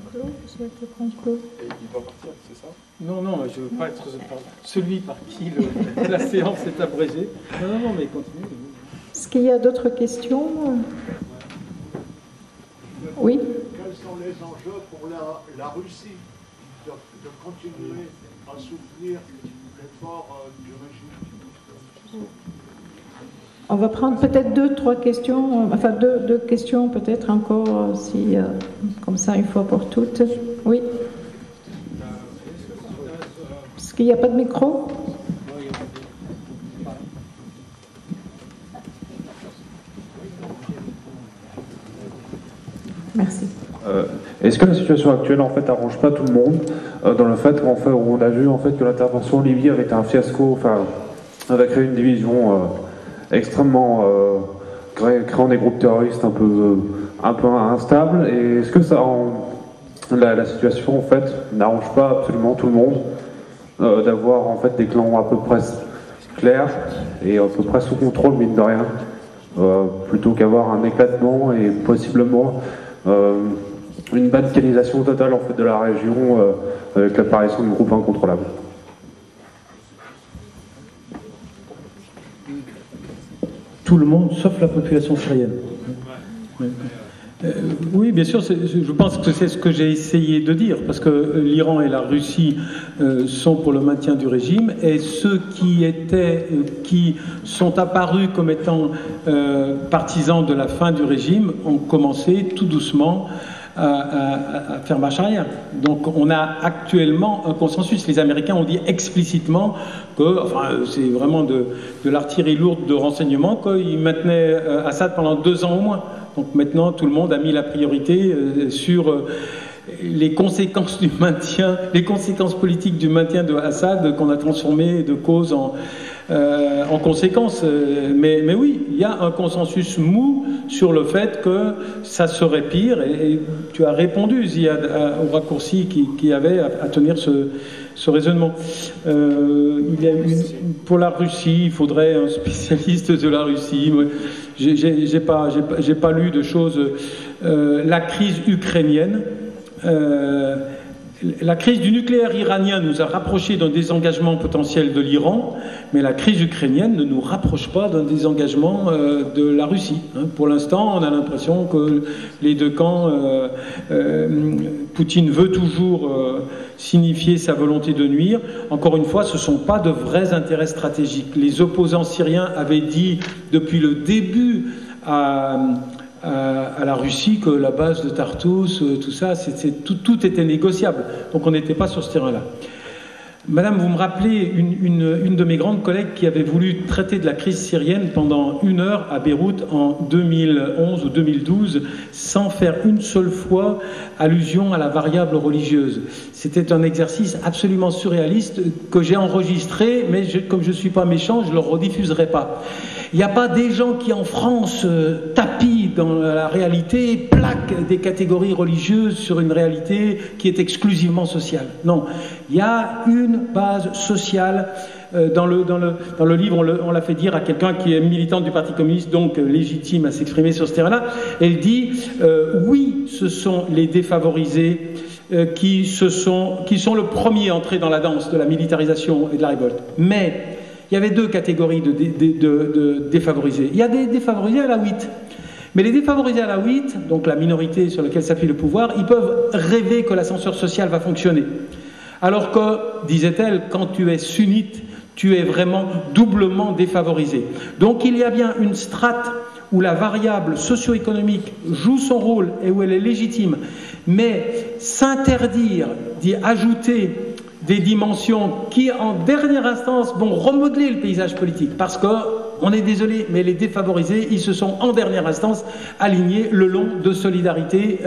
clôt, vous souhaitez qu'on clôt? Il va partir, c'est ça? Non, je ne veux pas être celui par qui la séance est abrégée. Non, mais continuez. Est-ce qu'il y a d'autres questions? Oui. Quels sont les enjeux pour la Russie de continuer à soutenir l'effort du régime? On va prendre peut-être 2-3 questions, enfin deux questions peut-être encore, si, comme ça une fois pour toutes. Oui. Est-ce qu'il n'y a pas de micro? Merci. Est-ce que la situation actuelle en fait arrange pas tout le monde dans le fait où on a vu en fait que l'intervention en Libye avait été un fiasco, enfin avait créé une division extrêmement créant des groupes terroristes un peu instables, et est-ce que la situation en fait n'arrange pas absolument tout le monde d'avoir en fait des clans à peu près clairs et à peu près sous contrôle, mine de rien, plutôt qu'avoir un éclatement et possiblement une balkanisation totale en fait, de la région avec l'apparition du groupe incontrôlable. Tout le monde, sauf la population syrienne. Oui, bien sûr, je pense que c'est ce que j'ai essayé de dire, parce que l'Iran et la Russie sont pour le maintien du régime, et ceux qui sont apparus comme étant partisans de la fin du régime ont commencé tout doucement à faire marche arrière. Donc on a actuellement un consensus. Les Américains ont dit explicitement que, enfin, c'est vraiment de l'artillerie lourde de renseignement, qu'ils maintenaient Assad pendant 2 ans au moins. Donc maintenant, tout le monde a mis la priorité sur les conséquences du maintien, les conséquences politiques du maintien de Assad qu'on a transformé de cause en conséquence. Mais oui, il y a un consensus mou sur le fait que ça serait pire, et tu as répondu, Ziad, au raccourci qu'il y avait à tenir ce raisonnement. Pour la Russie, il faudrait un spécialiste de la Russie. J'ai pas lu de choses. La crise ukrainienne, la crise du nucléaire iranien nous a rapprochés d'un désengagement potentiel de l'Iran, mais la crise ukrainienne ne nous rapproche pas d'un désengagement de la Russie. Pour l'instant, on a l'impression que les deux camps, Poutine veut toujours signifier sa volonté de nuire. Encore une fois, ce ne sont pas de vrais intérêts stratégiques. Les opposants syriens avaient dit depuis le début à la Russie que la base de Tartous, tout ça, tout était négociable. Donc on n'était pas sur ce terrain-là. Madame, vous me rappelez une de mes grandes collègues qui avait voulu traiter de la crise syrienne pendant 1 heure à Beyrouth en 2011 ou 2012 sans faire une seule fois allusion à la variable religieuse. C'était un exercice absolument surréaliste que j'ai enregistré, mais comme je ne suis pas méchant, je ne le rediffuserai pas. Il n'y a pas des gens qui en France tapis dans la réalité, plaquent des catégories religieuses sur une réalité qui est exclusivement sociale. Non, il y a une base sociale. Dans le livre, on l'a fait dire à quelqu'un qui est militant du Parti communiste, donc légitime à s'exprimer sur ce terrain-là. Elle dit oui, ce sont les défavorisés qui sont le premier entré dans la danse de la militarisation et de la révolte. Mais il y avait 2 catégories de défavorisés. Il y a des défavorisés à la 8. Mais les défavorisés à la 8, donc la minorité sur laquelle s'appuie le pouvoir, ils peuvent rêver que l'ascenseur social va fonctionner. Alors que, disait-elle, quand tu es sunnite, tu es vraiment doublement défavorisé. Donc il y a bien une strate où la variable socio-économique joue son rôle et où elle est légitime. Mais s'interdire d'y ajouter des dimensions qui, en dernière instance, vont remodeler le paysage politique. Parce que, on est désolé, mais les défavorisés, ils se sont, en dernière instance, alignés le long de solidarité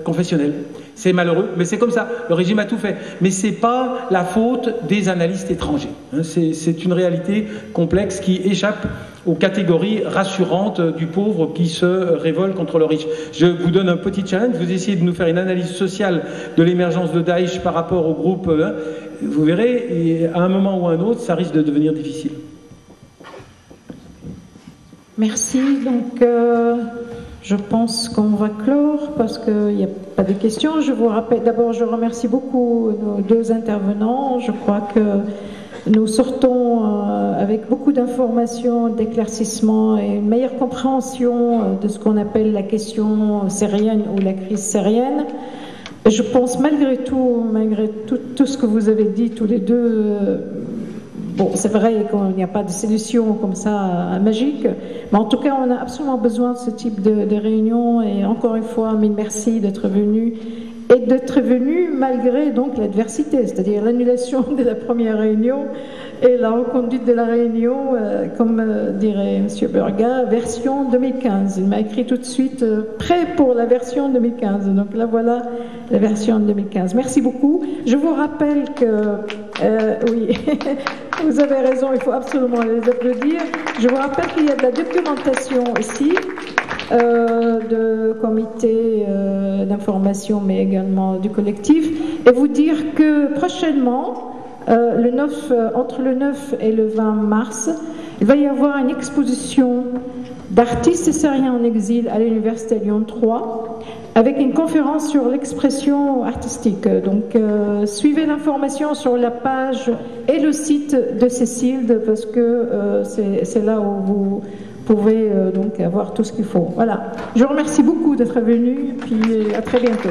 confessionnelle. C'est malheureux, mais c'est comme ça. Le régime a tout fait. Mais ce n'est pas la faute des analystes étrangers. C'est une réalité complexe qui échappe aux catégories rassurantes du pauvre qui se révolte contre le riche. Je vous donne un petit challenge. Vous essayez de nous faire une analyse sociale de l'émergence de Daesh par rapport au groupe. Vous verrez, et à un moment ou à un autre, ça risque de devenir difficile. Merci. Donc, je pense qu'on va clore parce qu'il n'y a pas de questions. Je vous rappelle, d'abord, je remercie beaucoup nos 2 intervenants. Je crois que nous sortons avec beaucoup d'informations, d'éclaircissements et une meilleure compréhension de ce qu'on appelle la question syrienne ou la crise syrienne. Je pense malgré tout ce que vous avez dit tous les 2, bon, c'est vrai qu'il n'y a pas de solution comme ça magique, mais en tout cas, on a absolument besoin de ce type de réunion. Et encore une fois, mille merci d'être venu. Et d'être venu malgré donc l'adversité, c'est-à-dire l'annulation de la première réunion et la reconduite de la réunion, comme dirait M. Burga, version 2015. Il m'a écrit tout de suite, prêt pour la version 2015. Donc là, voilà la version 2015. Merci beaucoup. Je vous rappelle que, oui, vous avez raison, il faut absolument les applaudir. Je vous rappelle qu'il y a de la documentation ici. De comité d'information, mais également du collectif, et vous dire que prochainement, entre le 9 et le 20 mars, il va y avoir une exposition d'artistes syriens en exil à l'Université Lyon 3, avec une conférence sur l'expression artistique. Donc, suivez l'information sur la page et le site de Cécile, parce que c'est là où vous pouvez donc avoir tout ce qu'il faut. Voilà. Je vous remercie beaucoup d'être venu, puis à très bientôt.